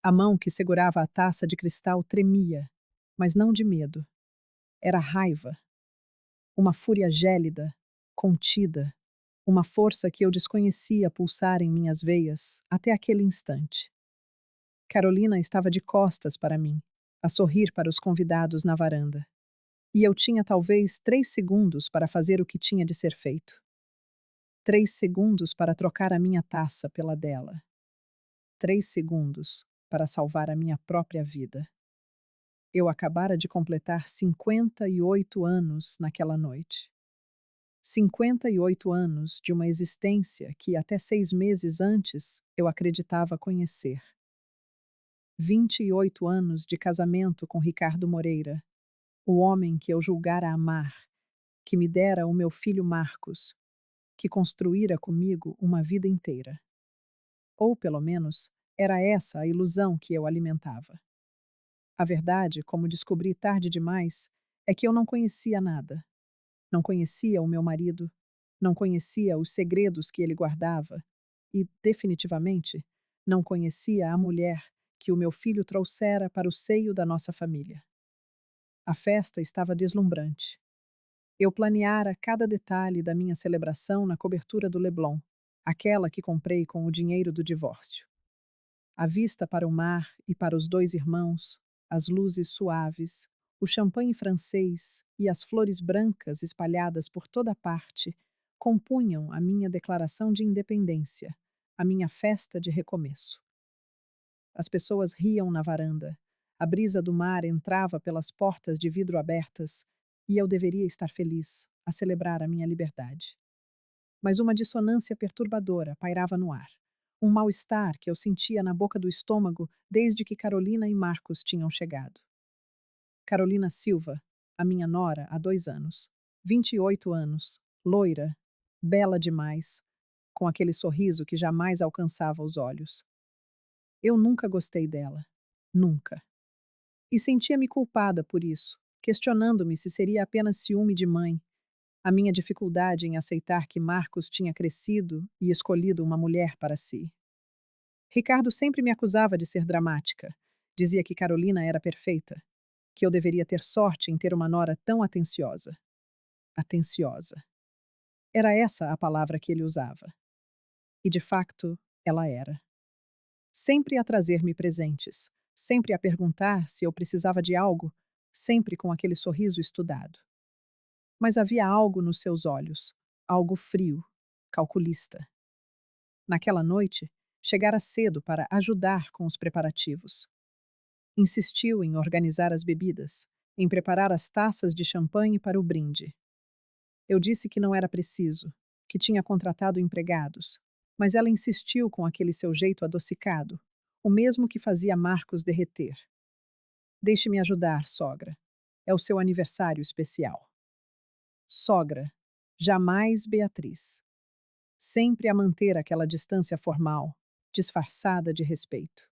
A mão que segurava a taça de cristal tremia, mas não de medo. Era raiva, uma fúria gélida, contida, uma força que eu desconhecia pulsar em minhas veias até aquele instante. Carolina estava de costas para mim, a sorrir para os convidados na varanda. E eu tinha talvez 3 segundos para fazer o que tinha de ser feito. 3 segundos para trocar a minha taça pela dela. 3 segundos para salvar a minha própria vida. Eu acabara de completar 58 anos naquela noite. 58 anos de uma existência que até 6 meses antes eu acreditava conhecer. 28 anos de casamento com Ricardo Moreira, o homem que eu julgara amar, que me dera o meu filho Marcos, que construíra comigo uma vida inteira. Ou, pelo menos, era essa a ilusão que eu alimentava. A verdade, como descobri tarde demais, é que eu não conhecia nada. Não conhecia o meu marido, não conhecia os segredos que ele guardava e, definitivamente, não conhecia a mulher que o meu filho trouxera para o seio da nossa família. A festa estava deslumbrante. Eu planeara cada detalhe da minha celebração na cobertura do Leblon, aquela que comprei com o dinheiro do divórcio. A vista para o mar e para os dois irmãos, as luzes suaves, o champanhe francês e as flores brancas espalhadas por toda parte compunham a minha declaração de independência, a minha festa de recomeço. As pessoas riam na varanda, a brisa do mar entrava pelas portas de vidro abertas e eu deveria estar feliz, a celebrar a minha liberdade. Mas uma dissonância perturbadora pairava no ar. Um mal-estar que eu sentia na boca do estômago desde que Carolina e Marcos tinham chegado. Carolina Silva, a minha nora há 2 anos, 28 anos, loira, bela demais, com aquele sorriso que jamais alcançava os olhos. Eu nunca gostei dela. Nunca. E sentia-me culpada por isso, questionando-me se seria apenas ciúme de mãe, a minha dificuldade em aceitar que Marcos tinha crescido e escolhido uma mulher para si. Ricardo sempre me acusava de ser dramática. Dizia que Carolina era perfeita, que eu deveria ter sorte em ter uma nora tão atenciosa. Atenciosa. Era essa a palavra que ele usava. E de facto, ela era. Sempre a trazer-me presentes, sempre a perguntar se eu precisava de algo, sempre com aquele sorriso estudado. Mas havia algo nos seus olhos, algo frio, calculista. Naquela noite, chegara cedo para ajudar com os preparativos. Insistiu em organizar as bebidas, em preparar as taças de champanhe para o brinde. Eu disse que não era preciso, que tinha contratado empregados, mas ela insistiu com aquele seu jeito adocicado, o mesmo que fazia Marcos derreter. Deixe-me ajudar, sogra. É o seu aniversário especial. Sogra, jamais Beatriz. Sempre a manter aquela distância formal, disfarçada de respeito.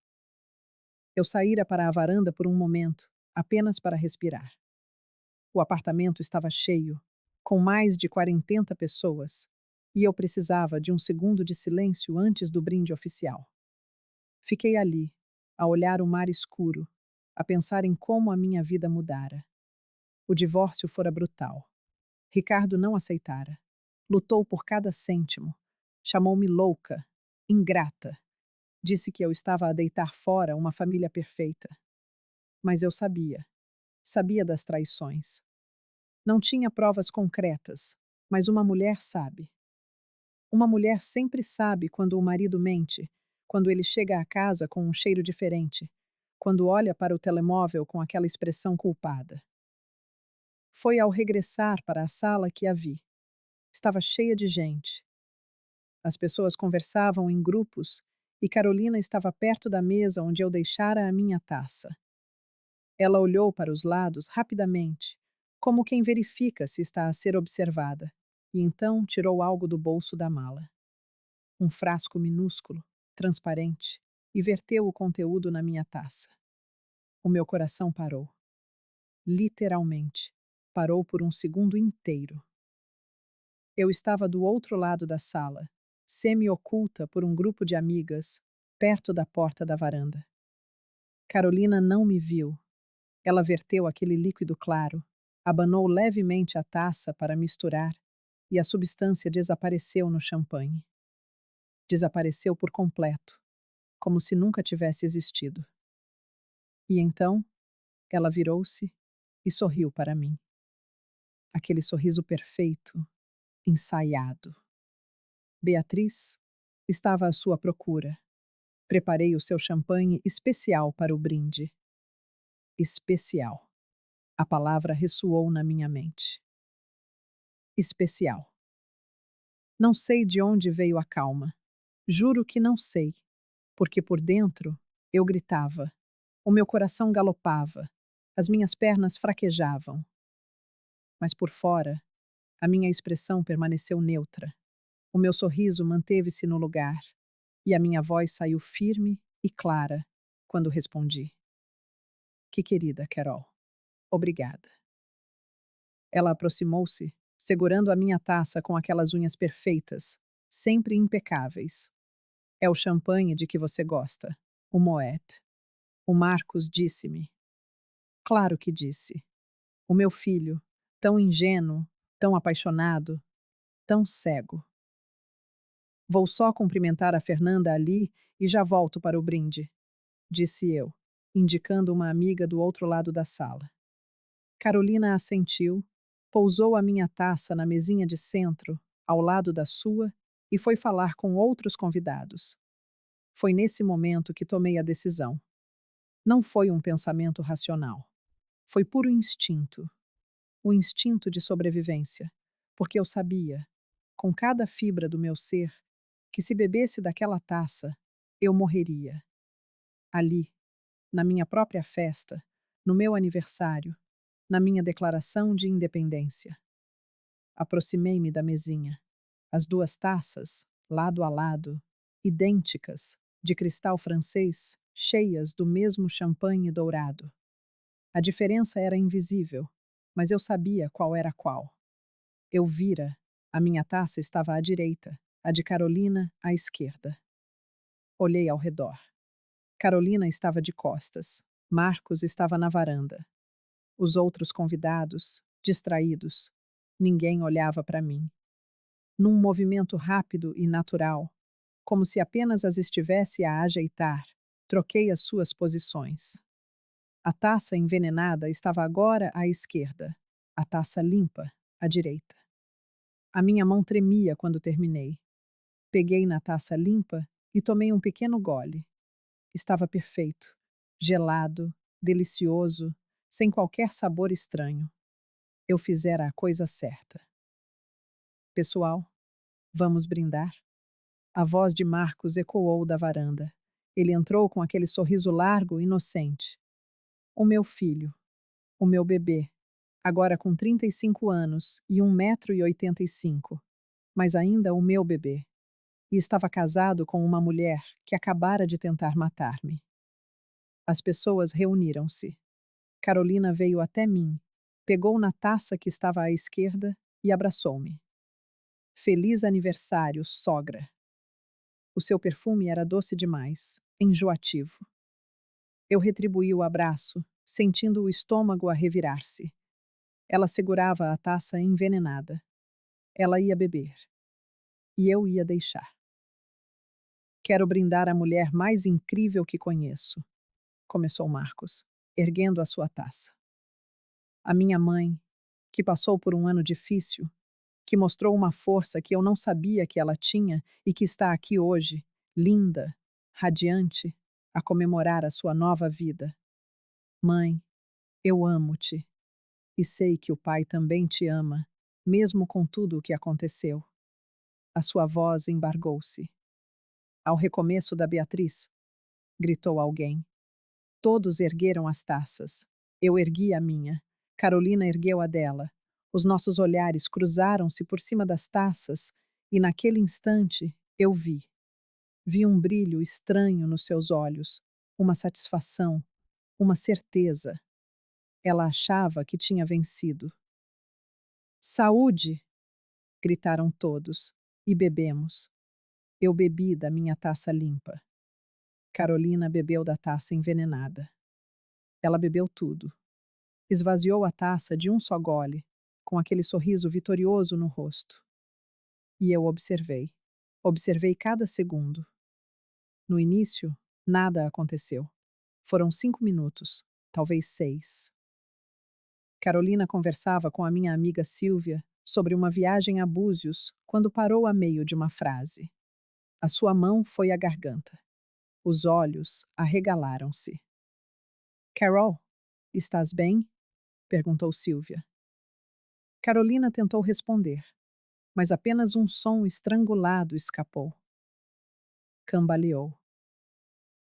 Eu saíra para a varanda por um momento, apenas para respirar. O apartamento estava cheio, com mais de 40 pessoas, e eu precisava de um segundo de silêncio antes do brinde oficial. Fiquei ali, a olhar o mar escuro, a pensar em como a minha vida mudara. O divórcio fora brutal. Ricardo não aceitara. Lutou por cada cêntimo. Chamou-me louca, ingrata. Disse que eu estava a deitar fora uma família perfeita. Mas eu sabia. Sabia das traições. Não tinha provas concretas, mas uma mulher sabe. Uma mulher sempre sabe quando o marido mente, quando ele chega à casa com um cheiro diferente, quando olha para o telemóvel com aquela expressão culpada. Foi ao regressar para a sala que a vi. Estava cheia de gente. As pessoas conversavam em grupos e Carolina estava perto da mesa onde eu deixara a minha taça. Ela olhou para os lados rapidamente, como quem verifica se está a ser observada, e então tirou algo do bolso da mala. Um frasco minúsculo, transparente, e verteu o conteúdo na minha taça. O meu coração parou. Literalmente, parou por um segundo inteiro. Eu estava do outro lado da sala, semi-oculta por um grupo de amigas, perto da porta da varanda. Carolina não me viu. Ela verteu aquele líquido claro, abanou levemente a taça para misturar e a substância desapareceu no champanhe. Desapareceu por completo, como se nunca tivesse existido. E então, ela virou-se e sorriu para mim. Aquele sorriso perfeito, ensaiado. Beatriz estava à sua procura. Preparei o seu champanhe especial para o brinde. Especial. A palavra ressoou na minha mente. Especial. Não sei de onde veio a calma. Juro que não sei, porque por dentro eu gritava, o meu coração galopava, as minhas pernas fraquejavam. Mas por fora, a minha expressão permaneceu neutra. O meu sorriso manteve-se no lugar e a minha voz saiu firme e clara quando respondi: Que querida, Carol. Obrigada. Ela aproximou-se, segurando a minha taça com aquelas unhas perfeitas, sempre impecáveis. É o champanhe de que você gosta, o Moet. O Marcos disse-me. Claro que disse. O meu filho, tão ingênuo, tão apaixonado, tão cego. Vou só cumprimentar a Fernanda ali e já volto para o brinde, disse eu, indicando uma amiga do outro lado da sala. Carolina assentiu, pousou a minha taça na mesinha de centro, ao lado da sua, e foi falar com outros convidados. Foi nesse momento que tomei a decisão. Não foi um pensamento racional. Foi puro instinto. O instinto de sobrevivência. Porque eu sabia, com cada fibra do meu ser, que se bebesse daquela taça, eu morreria. Ali, na minha própria festa, no meu aniversário, na minha declaração de independência. Aproximei-me da mesinha. As duas taças, lado a lado, idênticas, de cristal francês, cheias do mesmo champanhe dourado. A diferença era invisível, mas eu sabia qual era qual. Eu vira, a minha taça estava à direita, a de Carolina à esquerda. Olhei ao redor. Carolina estava de costas. Marcos estava na varanda. Os outros convidados, distraídos. Ninguém olhava para mim. Num movimento rápido e natural, como se apenas as estivesse a ajeitar, troquei as suas posições. A taça envenenada estava agora à esquerda, a taça limpa, à direita. A minha mão tremia quando terminei. Peguei na taça limpa e tomei um pequeno gole. Estava perfeito, gelado, delicioso, sem qualquer sabor estranho. Eu fizera a coisa certa. Pessoal, vamos brindar? A voz de Marcos ecoou da varanda. Ele entrou com aquele sorriso largo e inocente. O meu filho, o meu bebê, agora com 35 anos e 1,85 m, mas ainda o meu bebê. E estava casado com uma mulher que acabara de tentar matar-me. As pessoas reuniram-se. Carolina veio até mim, pegou na taça que estava à esquerda e abraçou-me. Feliz aniversário, sogra. O seu perfume era doce demais, enjoativo. Eu retribuí o abraço, sentindo o estômago a revirar-se. Ela segurava a taça envenenada. Ela ia beber. E eu ia deixar. Quero brindar a mulher mais incrível que conheço, começou Marcos, erguendo a sua taça. A minha mãe, que passou por um ano difícil, que mostrou uma força que eu não sabia que ela tinha e que está aqui hoje, linda, radiante, a comemorar a sua nova vida. Mãe, eu amo-te e sei que o pai também te ama, mesmo com tudo o que aconteceu. A sua voz embargou-se. Ao recomeço da Beatriz, gritou alguém. Todos ergueram as taças. Eu ergui a minha. Carolina ergueu a dela. Os nossos olhares cruzaram-se por cima das taças e, naquele instante, eu vi. Vi um brilho estranho nos seus olhos, uma satisfação, uma certeza. Ela achava que tinha vencido. Saúde! Gritaram todos, e bebemos. Eu bebi da minha taça limpa. Carolina bebeu da taça envenenada. Ela bebeu tudo. Esvaziou a taça de um só gole, com aquele sorriso vitorioso no rosto. E eu observei. Observei cada segundo. No início, nada aconteceu. Foram 5 minutos, talvez 6. Carolina conversava com a minha amiga Silvia sobre uma viagem a Búzios quando parou a meio de uma frase. A sua mão foi à garganta. Os olhos arregalaram-se. Carol, estás bem? Perguntou Silvia. Carolina tentou responder, mas apenas um som estrangulado escapou. Cambaleou.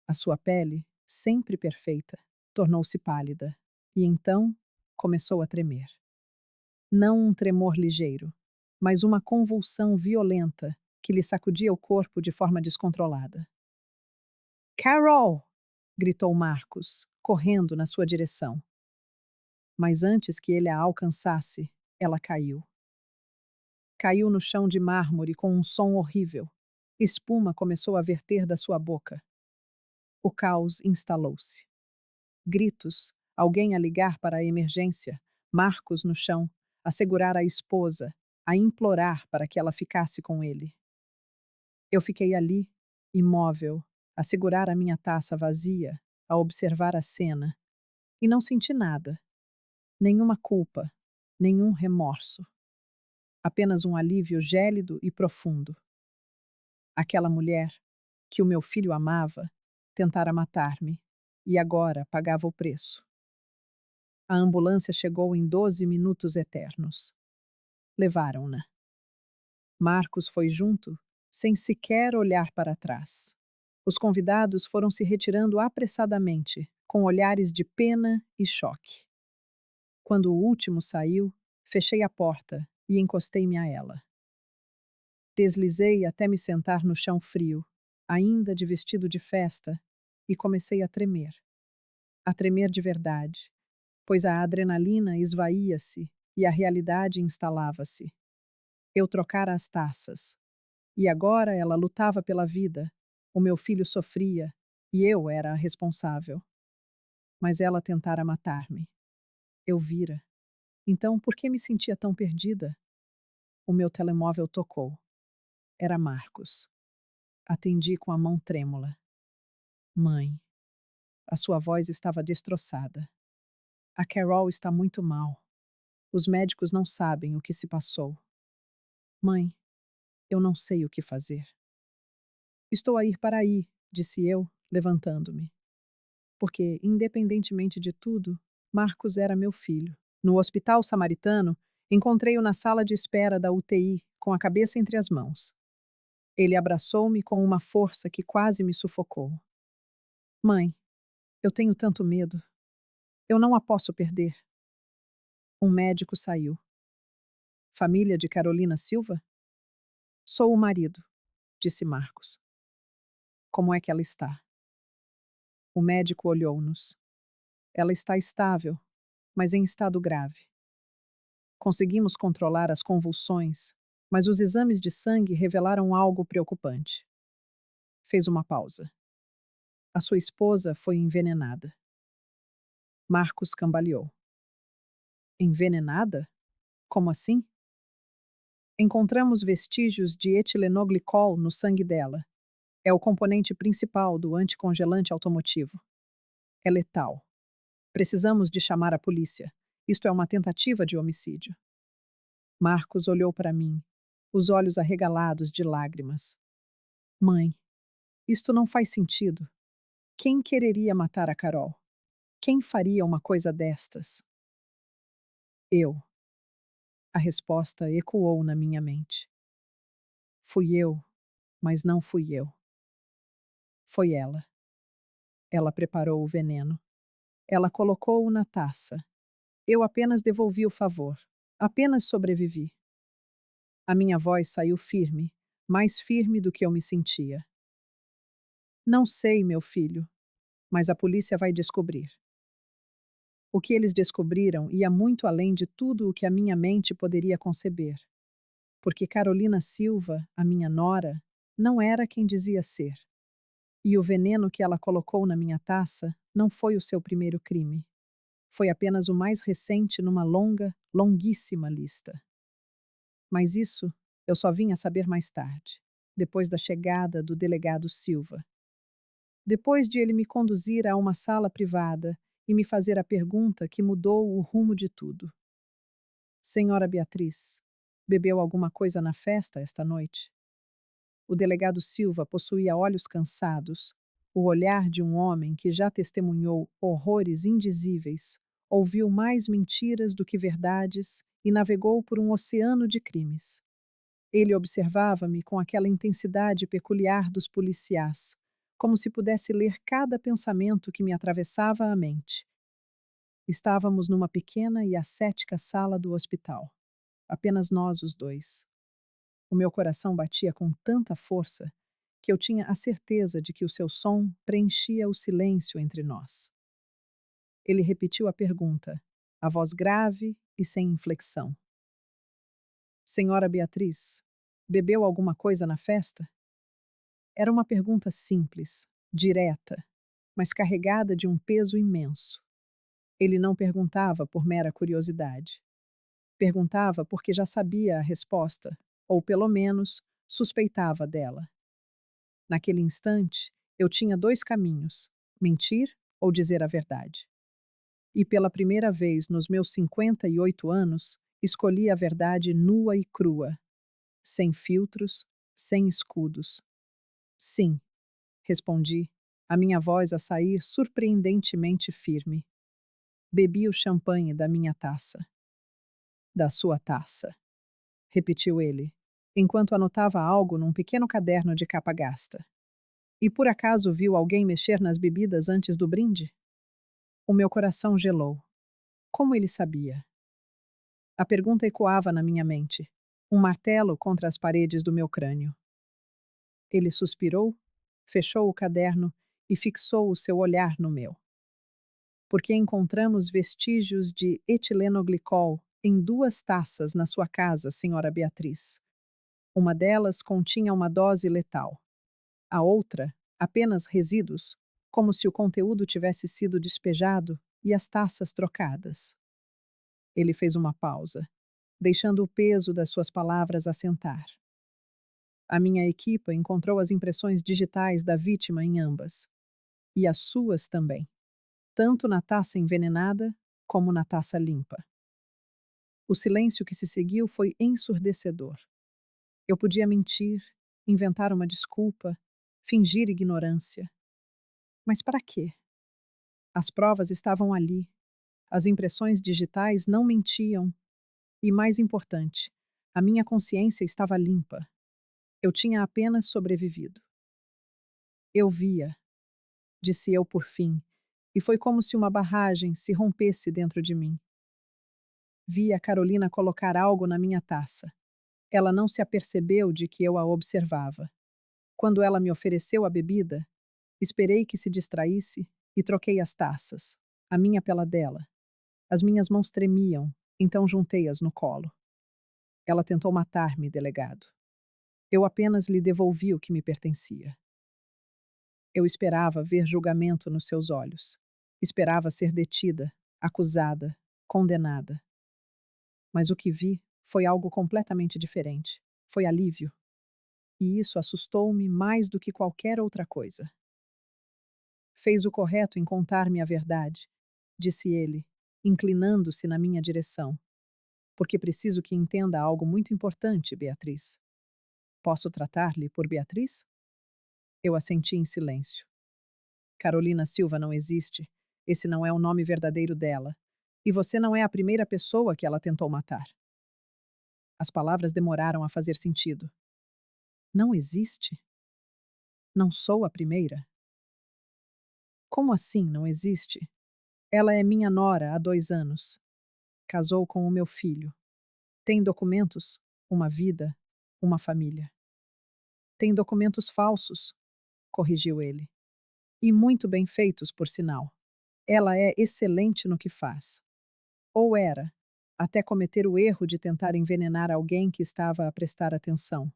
A sua pele, sempre perfeita, tornou-se pálida e então começou a tremer. Não um tremor ligeiro, mas uma convulsão violenta que lhe sacudia o corpo de forma descontrolada. Carol! Gritou Marcos, correndo na sua direção. Mas antes que ele a alcançasse, ela caiu. Caiu no chão de mármore com um som horrível. Espuma começou a verter da sua boca. O caos instalou-se. Gritos, alguém a ligar para a emergência, Marcos no chão, a segurar a esposa, a implorar para que ela ficasse com ele. Eu fiquei ali, imóvel, a segurar a minha taça vazia, a observar a cena, e não senti nada, nenhuma culpa, nenhum remorso. Apenas um alívio gélido e profundo. Aquela mulher, que o meu filho amava, tentara matar-me, e agora pagava o preço. A ambulância chegou em 12 minutos eternos. Levaram-na. Marcos foi junto, sem sequer olhar para trás. Os convidados foram se retirando apressadamente, com olhares de pena e choque. Quando o último saiu, fechei a porta e encostei-me a ela. Deslizei até me sentar no chão frio, ainda de vestido de festa, e comecei a tremer. A tremer de verdade, pois a adrenalina esvaía-se e a realidade instalava-se. Eu trocara as taças. E agora ela lutava pela vida, o meu filho sofria, e eu era a responsável. Mas ela tentara matar-me. Eu vira. Então, por que me sentia tão perdida? O meu telemóvel tocou. Era Marcos. Atendi com a mão trêmula. Mãe. A sua voz estava destroçada. A Carol está muito mal. Os médicos não sabem o que se passou. Mãe, eu não sei o que fazer. Estou a ir para aí, disse eu, levantando-me. Porque, independentemente de tudo, Marcos era meu filho. No hospital samaritano, encontrei-o na sala de espera da UTI, com a cabeça entre as mãos. Ele abraçou-me com uma força que quase me sufocou. Mãe, eu tenho tanto medo. Eu não a posso perder. Um médico saiu. Família de Carolina Silva? Sou o marido, disse Marcos. Como é que ela está? O médico olhou-nos. Ela está estável, mas em estado grave. Conseguimos controlar as convulsões, mas os exames de sangue revelaram algo preocupante. Fez uma pausa. A sua esposa foi envenenada. Marcos cambaleou. Envenenada? Como assim? Encontramos vestígios de etilenoglicol no sangue dela. É o componente principal do anticongelante automotivo. É letal. Precisamos de chamar a polícia. Isto é uma tentativa de homicídio. Marcos olhou para mim, os olhos arregalados de lágrimas. Mãe, isto não faz sentido. Quem quereria matar a Carol? Quem faria uma coisa destas? Eu. A resposta ecoou na minha mente. Fui eu, mas não fui eu. Foi ela. Ela preparou o veneno. Ela colocou-o na taça. Eu apenas devolvi o favor. Apenas sobrevivi. A minha voz saiu firme, mais firme do que eu me sentia. Não sei, meu filho, mas a polícia vai descobrir. O que eles descobriram ia muito além de tudo o que a minha mente poderia conceber. Porque Carolina Silva, a minha nora, não era quem dizia ser. E o veneno que ela colocou na minha taça não foi o seu primeiro crime. Foi apenas o mais recente numa longa, longuíssima lista. Mas isso eu só vim a saber mais tarde, depois da chegada do delegado Silva. Depois de ele me conduzir a uma sala privada e me fazer a pergunta que mudou o rumo de tudo. Senhora Beatriz, bebeu alguma coisa na festa esta noite? O delegado Silva possuía olhos cansados, o olhar de um homem que já testemunhou horrores indizíveis, ouviu mais mentiras do que verdades e navegou por um oceano de crimes. Ele observava-me com aquela intensidade peculiar dos policiais, como se pudesse ler cada pensamento que me atravessava a mente. Estávamos numa pequena e ascética sala do hospital. Apenas nós os dois. O meu coração batia com tanta força que eu tinha a certeza de que o seu som preenchia o silêncio entre nós. Ele repetiu a pergunta, a voz grave e sem inflexão. Senhora Beatriz, bebeu alguma coisa na festa? Era uma pergunta simples, direta, mas carregada de um peso imenso. Ele não perguntava por mera curiosidade. Perguntava porque já sabia a resposta, ou pelo menos suspeitava dela. Naquele instante, eu tinha dois caminhos: mentir ou dizer a verdade. E pela primeira vez nos meus 58 anos, escolhi a verdade nua e crua, sem filtros, sem escudos. Sim, respondi, a minha voz a sair surpreendentemente firme. Bebi o champanhe da minha taça. Da sua taça, repetiu ele, enquanto anotava algo num pequeno caderno de capa gasta. E por acaso viu alguém mexer nas bebidas antes do brinde? O meu coração gelou. Como ele sabia? A pergunta ecoava na minha mente, um martelo contra as paredes do meu crânio. Ele suspirou, fechou o caderno e fixou o seu olhar no meu. Porque encontramos vestígios de etilenoglicol em duas taças na sua casa, senhora Beatriz. Uma delas continha uma dose letal. A outra, apenas resíduos, como se o conteúdo tivesse sido despejado e as taças trocadas. Ele fez uma pausa, deixando o peso das suas palavras assentar. A minha equipa encontrou as impressões digitais da vítima em ambas. E as suas também, tanto na taça envenenada como na taça limpa. O silêncio que se seguiu foi ensurdecedor. Eu podia mentir, inventar uma desculpa, fingir ignorância. Mas para quê? As provas estavam ali. As impressões digitais não mentiam. E mais importante, a minha consciência estava limpa. Eu tinha apenas sobrevivido. Eu via, disse eu por fim, e foi como se uma barragem se rompesse dentro de mim. Vi a Carolina colocar algo na minha taça. Ela não se apercebeu de que eu a observava. Quando ela me ofereceu a bebida, esperei que se distraísse e troquei as taças, a minha pela dela. As minhas mãos tremiam, então juntei-as no colo. Ela tentou matar-me, delegado. Eu apenas lhe devolvi o que me pertencia. Eu esperava ver julgamento nos seus olhos. Esperava ser detida, acusada, condenada. Mas o que vi foi algo completamente diferente. Foi alívio. E isso assustou-me mais do que qualquer outra coisa. Fez o correto em contar-me a verdade, disse ele, inclinando-se na minha direção. Porque preciso que entenda algo muito importante, Beatriz. Posso tratar-lhe por Beatriz? Eu assenti em silêncio. Carolina Silva não existe. Esse não é o nome verdadeiro dela. E você não é a primeira pessoa que ela tentou matar. As palavras demoraram a fazer sentido. Não existe? Não sou a primeira? Como assim não existe? Ela é minha nora há 2 anos. Casou com o meu filho. Tem documentos, uma vida, uma família. Tem documentos falsos, corrigiu ele. E muito bem feitos, por sinal. Ela é excelente no que faz. Ou era, até cometer o erro de tentar envenenar alguém que estava a prestar atenção.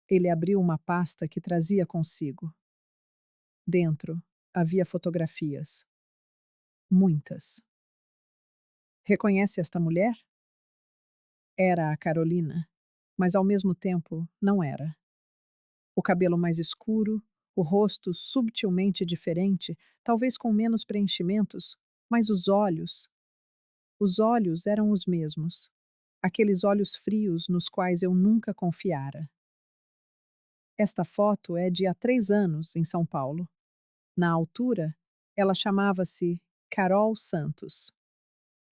Ele abriu uma pasta que trazia consigo. Dentro havia fotografias, muitas. Reconhece esta mulher? Era a Carolina, mas ao mesmo tempo não era. O cabelo mais escuro, o rosto subtilmente diferente, talvez com menos preenchimentos, mas os olhos eram os mesmos. Aqueles olhos frios nos quais eu nunca confiara. Esta foto é de há 3 anos, em São Paulo. Na altura, ela chamava-se Carol Santos.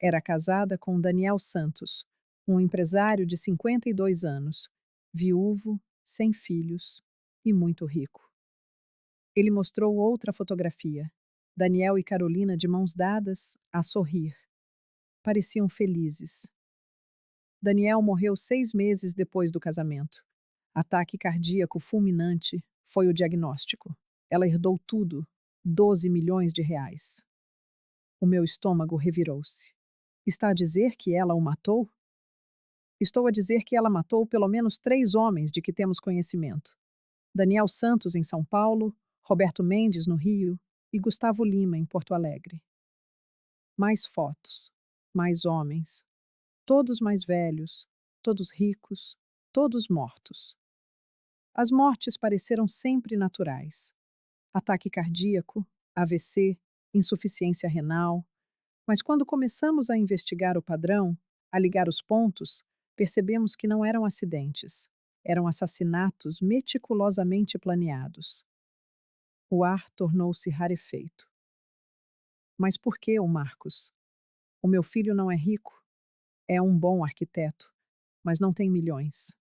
Era casada com Daniel Santos, um empresário de 52 anos, viúvo, sem filhos e muito rico. Ele mostrou outra fotografia. Daniel e Carolina de mãos dadas, a sorrir. Pareciam felizes. Daniel morreu 6 meses depois do casamento. Ataque cardíaco fulminante foi o diagnóstico. Ela herdou tudo, 12 milhões de reais. O meu estômago revirou-se. Está a dizer que ela o matou? Estou a dizer que ela matou pelo menos 3 homens de que temos conhecimento. Daniel Santos, em São Paulo, Roberto Mendes, no Rio, e Gustavo Lima, em Porto Alegre. Mais fotos, mais homens, todos mais velhos, todos ricos, todos mortos. As mortes pareceram sempre naturais. Ataque cardíaco, AVC, insuficiência renal. Mas quando começamos a investigar o padrão, a ligar os pontos, percebemos que não eram acidentes. Eram assassinatos meticulosamente planeados. O ar tornou-se rarefeito. Mas por que o Marcos? O meu filho não é rico. É um bom arquiteto, mas não tem milhões.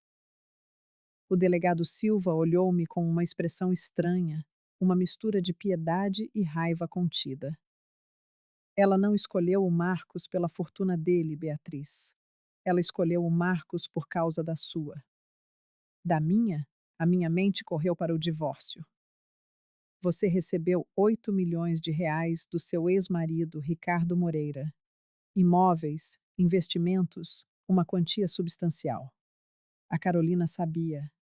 O delegado Silva olhou-me com uma expressão estranha, uma mistura de piedade e raiva contida. Ela não escolheu o Marcos pela fortuna dele, Beatriz. Ela escolheu o Marcos por causa da sua. Da minha, a minha mente correu para o divórcio. Você recebeu 8 milhões de reais do seu ex-marido, Ricardo Moreira. Imóveis, investimentos, uma quantia substancial. A Carolina sabia.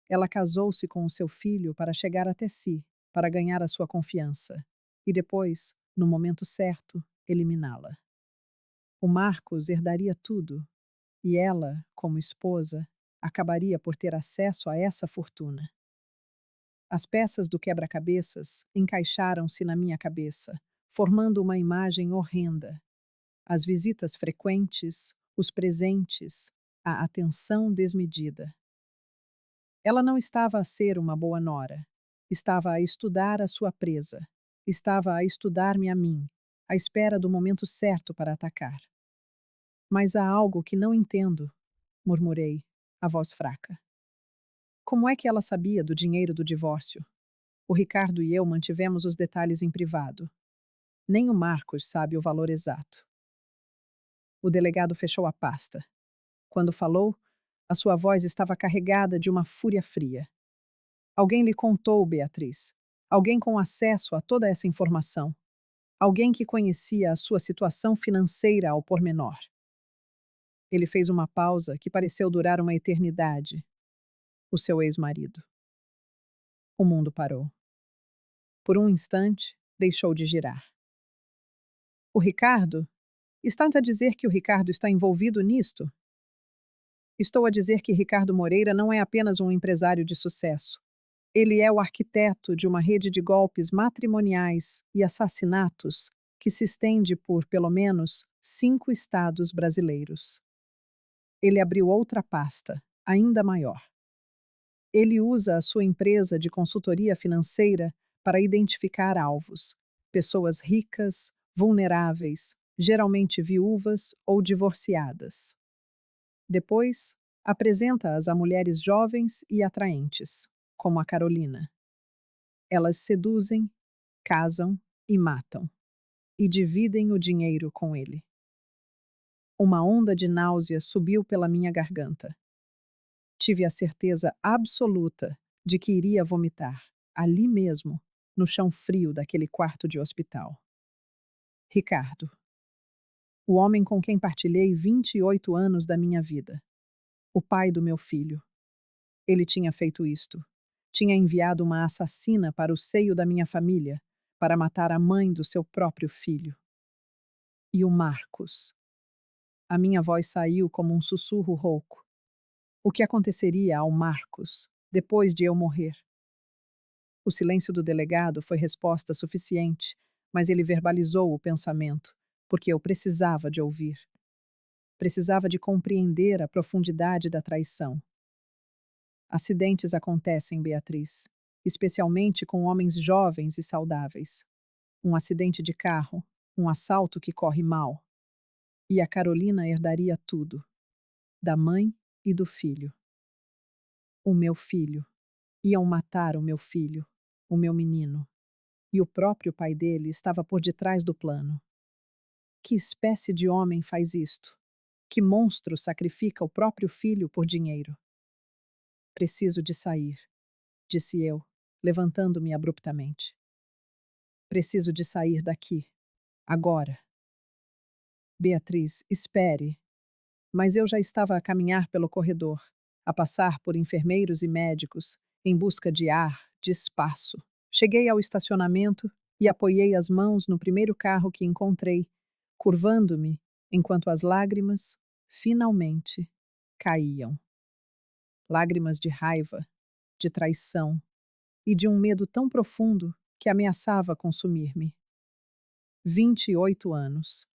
Ela casou-se com o seu filho para chegar até si, para ganhar a sua confiança. E depois, no momento certo, eliminá-la. O Marcos herdaria tudo, e ela, como esposa, acabaria por ter acesso a essa fortuna. As peças do quebra-cabeças encaixaram-se na minha cabeça, formando uma imagem horrenda. As visitas frequentes, os presentes, a atenção desmedida. Ela não estava a ser uma boa nora. Estava a estudar a sua presa. Estava a estudar-me a mim, à espera do momento certo para atacar. Mas há algo que não entendo, murmurei, a voz fraca. Como é que ela sabia do dinheiro do divórcio? O Ricardo e eu mantivemos os detalhes em privado. Nem o Marcos sabe o valor exato. O delegado fechou a pasta. Quando falou, a sua voz estava carregada de uma fúria fria. Alguém lhe contou, Beatriz. Alguém com acesso a toda essa informação. Alguém que conhecia a sua situação financeira ao pormenor. Ele fez uma pausa que pareceu durar uma eternidade. O seu ex-marido. O mundo parou. Por um instante, deixou de girar. O Ricardo? Estás a dizer que o Ricardo está envolvido nisto? Estou a dizer que Ricardo Moreira não é apenas um empresário de sucesso. Ele é o arquiteto de uma rede de golpes matrimoniais e assassinatos que se estende por, pelo menos, 5 estados brasileiros. Ele abriu outra pasta, ainda maior. Ele usa a sua empresa de consultoria financeira para identificar alvos, pessoas ricas, vulneráveis, geralmente viúvas ou divorciadas. Depois, apresenta-as a mulheres jovens e atraentes, como a Carolina. Elas seduzem, casam e matam, e dividem o dinheiro com ele. Uma onda de náusea subiu pela minha garganta. Tive a certeza absoluta de que iria vomitar, ali mesmo, no chão frio daquele quarto de hospital. Ricardo. O homem com quem partilhei 28 anos da minha vida. O pai do meu filho. Ele tinha feito isto. Tinha enviado uma assassina para o seio da minha família para matar a mãe do seu próprio filho. E o Marcos. A minha voz saiu como um sussurro rouco. O que aconteceria ao Marcos depois de eu morrer? O silêncio do delegado foi resposta suficiente, mas ele verbalizou o pensamento, porque eu precisava de ouvir. Precisava de compreender a profundidade da traição. Acidentes acontecem, Beatriz, especialmente com homens jovens e saudáveis. Um acidente de carro, um assalto que corre mal. E a Carolina herdaria tudo, da mãe e do filho. O meu filho. Iam matar o meu filho, o meu menino. E o próprio pai dele estava por detrás do plano. Que espécie de homem faz isto? Que monstro sacrifica o próprio filho por dinheiro? Preciso de sair, disse eu, levantando-me abruptamente. Preciso de sair daqui. Agora. Beatriz, espere. Mas eu já estava a caminhar pelo corredor, a passar por enfermeiros e médicos, em busca de ar, de espaço. Cheguei ao estacionamento e apoiei as mãos no primeiro carro que encontrei, curvando-me enquanto as lágrimas, finalmente, caíam. Lágrimas de raiva, de traição e de um medo tão profundo que ameaçava consumir-me. 28 anos.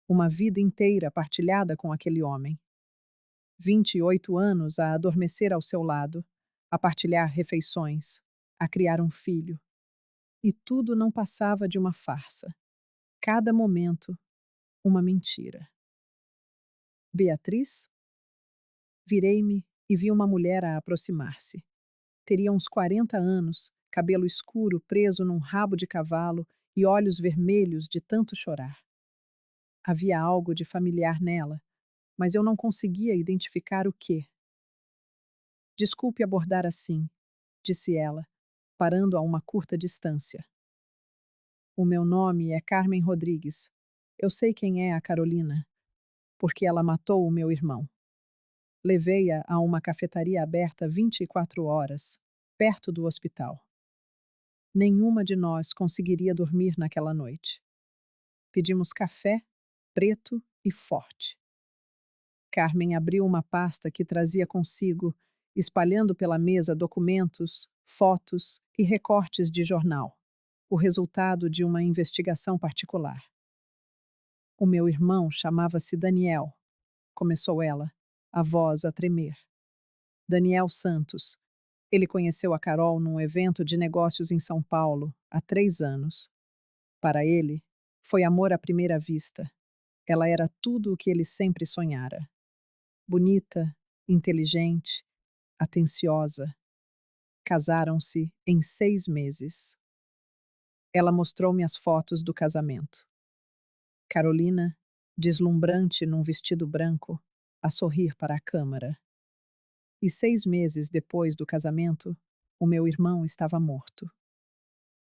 Uma vida inteira partilhada com aquele homem. 28 anos a adormecer ao seu lado, a partilhar refeições, a criar um filho. E tudo não passava de uma farsa. Cada momento, uma mentira. Beatriz? Virei-me e vi uma mulher a aproximar-se. Teria uns 40 anos, cabelo escuro preso num rabo de cavalo e olhos vermelhos de tanto chorar. Havia algo de familiar nela, mas eu não conseguia identificar o que. Desculpe abordar assim, disse ela, parando a uma curta distância. O meu nome é Carmen Rodrigues. Eu sei quem é a Carolina, porque ela matou o meu irmão. Levei-a a uma cafetaria aberta 24 horas, perto do hospital. Nenhuma de nós conseguiria dormir naquela noite. Pedimos café, preto e forte. Carmen abriu uma pasta que trazia consigo, espalhando pela mesa documentos, fotos e recortes de jornal, o resultado de uma investigação particular. O meu irmão chamava-se Daniel, começou ela, a voz a tremer. Daniel Santos. Ele conheceu a Carol num evento de negócios em São Paulo, há 3 anos. Para ele, foi amor à primeira vista. Ela era tudo o que ele sempre sonhara. Bonita, inteligente, atenciosa. Casaram-se em 6 meses. Ela mostrou-me as fotos do casamento. Carolina, deslumbrante num vestido branco, a sorrir para a câmara. E 6 meses depois do casamento, o meu irmão estava morto.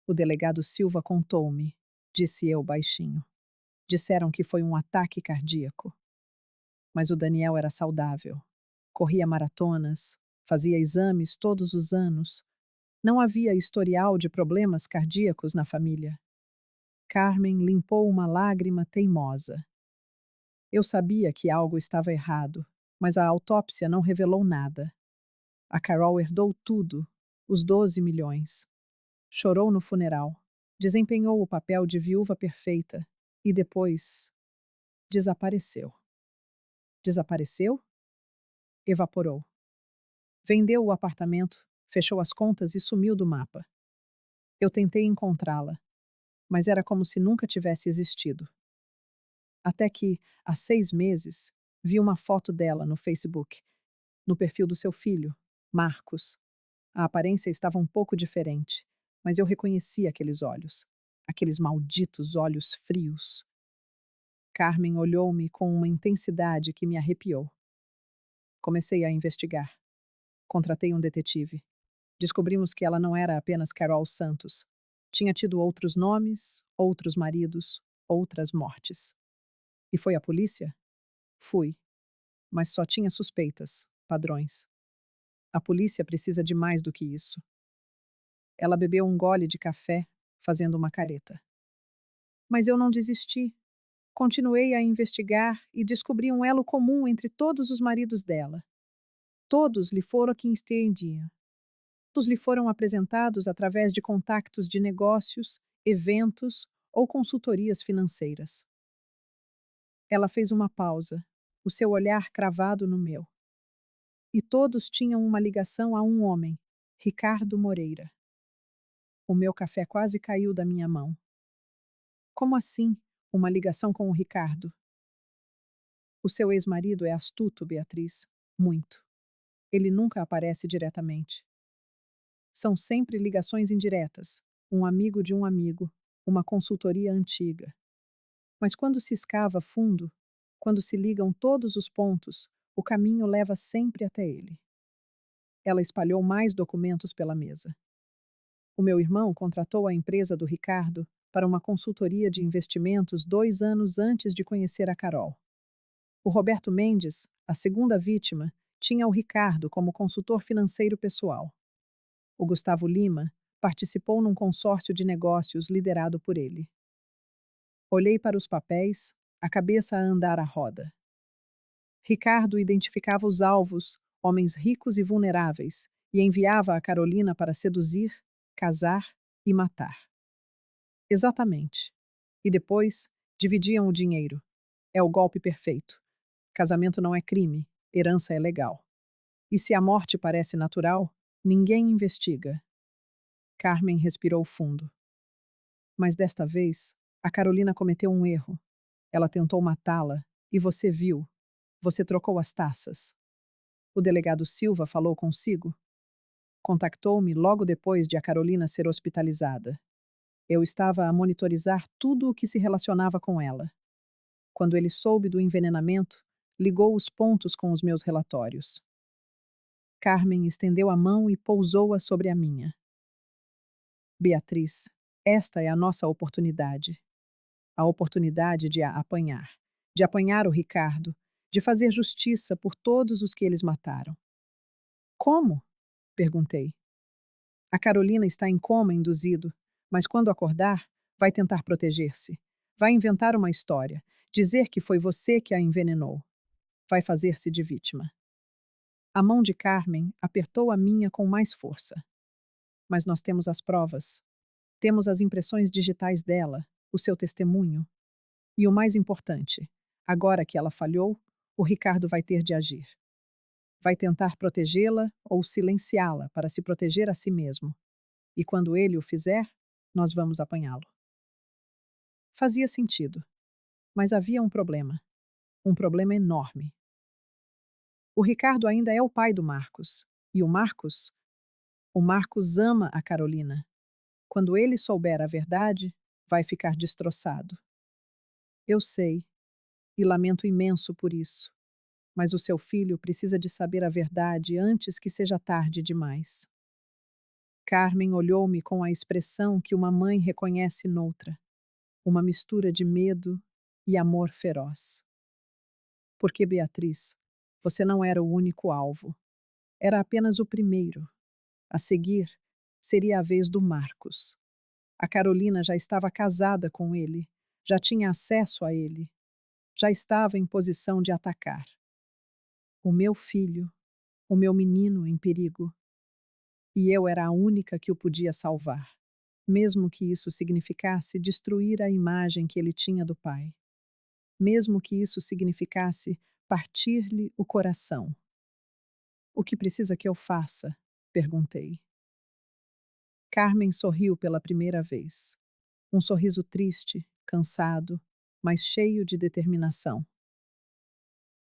O delegado Silva contou-me, disse eu baixinho. Disseram que foi um ataque cardíaco. Mas o Daniel era saudável. Corria maratonas, fazia exames todos os anos. Não havia historial de problemas cardíacos na família. Carmen limpou uma lágrima teimosa. Eu sabia que algo estava errado, mas a autópsia não revelou nada. A Carol herdou tudo, os 12 milhões. Chorou no funeral, desempenhou o papel de viúva perfeita e depois desapareceu. Desapareceu? Evaporou. Vendeu o apartamento, fechou as contas e sumiu do mapa. Eu tentei encontrá-la, mas era como se nunca tivesse existido. Até que, há 6 meses, vi uma foto dela no Facebook, no perfil do seu filho, Marcos. A aparência estava um pouco diferente, mas eu reconheci aqueles olhos. Aqueles malditos olhos frios. Carmen olhou-me com uma intensidade que me arrepiou. Comecei a investigar. Contratei um detetive. Descobrimos que ela não era apenas Carol Santos. Tinha tido outros nomes, outros maridos, outras mortes. E foi à polícia? Fui. Mas só tinha suspeitas, padrões. A polícia precisa de mais do que isso. Ela bebeu um gole de café, fazendo uma careta. Mas eu não desisti. Continuei a investigar e descobri um elo comum entre todos os maridos dela. Todos lhe foram quem entendiam. Todos lhe foram apresentados através de contactos de negócios, eventos ou consultorias financeiras. Ela fez uma pausa, o seu olhar cravado no meu. E todos tinham uma ligação a um homem, Ricardo Moreira. O meu café quase caiu da minha mão. Como assim, uma ligação com o Ricardo? O seu ex-marido é astuto, Beatriz. Muito. Ele nunca aparece diretamente. São sempre ligações indiretas. Um amigo de um amigo, uma consultoria antiga. Mas quando se escava fundo, quando se ligam todos os pontos, o caminho leva sempre até ele. Ela espalhou mais documentos pela mesa. O meu irmão contratou a empresa do Ricardo para uma consultoria de investimentos 2 anos antes de conhecer a Carol. O Roberto Mendes, a segunda vítima, tinha o Ricardo como consultor financeiro pessoal. O Gustavo Lima participou num consórcio de negócios liderado por ele. Olhei para os papéis, a cabeça a andar à roda. Ricardo identificava os alvos, homens ricos e vulneráveis, e enviava a Carolina para seduzir, casar e matar. Exatamente. E depois, dividiam o dinheiro. É o golpe perfeito. Casamento não é crime, herança é legal. E se a morte parece natural, ninguém investiga. Carmen respirou fundo. Mas desta vez, a Carolina cometeu um erro. Ela tentou matá-la, e você viu. Você trocou as taças. O delegado Silva falou consigo? Contactou-me logo depois de a Carolina ser hospitalizada. Eu estava a monitorizar tudo o que se relacionava com ela. Quando ele soube do envenenamento, ligou os pontos com os meus relatórios. Carmen estendeu a mão e pousou-a sobre a minha. Beatriz, esta é a nossa oportunidade. A oportunidade de a apanhar. De apanhar o Ricardo. De fazer justiça por todos os que eles mataram. Como? Perguntei. A Carolina está em coma induzido, mas quando acordar, vai tentar proteger-se. Vai inventar uma história, dizer que foi você que a envenenou. Vai fazer-se de vítima. A mão de Carmen apertou a minha com mais força. Mas nós temos as provas. Temos as impressões digitais dela, o seu testemunho. E o mais importante, agora que ela falhou, o Ricardo vai ter de agir. Vai tentar protegê-la ou silenciá-la para se proteger a si mesmo. E quando ele o fizer, nós vamos apanhá-lo. Fazia sentido. Mas havia um problema. Um problema enorme. O Ricardo ainda é o pai do Marcos. E o Marcos? O Marcos ama a Carolina. Quando ele souber a verdade, vai ficar destroçado. Eu sei. E lamento imenso por isso. Mas o seu filho precisa de saber a verdade antes que seja tarde demais. Carmen olhou-me com a expressão que uma mãe reconhece noutra, uma mistura de medo e amor feroz. Porque, Beatriz, você não era o único alvo. Era apenas o primeiro. A seguir, seria a vez do Marcos. A Carolina já estava casada com ele, já tinha acesso a ele, já estava em posição de atacar. O meu filho, o meu menino em perigo. E eu era a única que o podia salvar, mesmo que isso significasse destruir a imagem que ele tinha do pai. Mesmo que isso significasse partir-lhe o coração. O que precisa que eu faça? Perguntei. Carmen sorriu pela primeira vez. Um sorriso triste, cansado, mas cheio de determinação.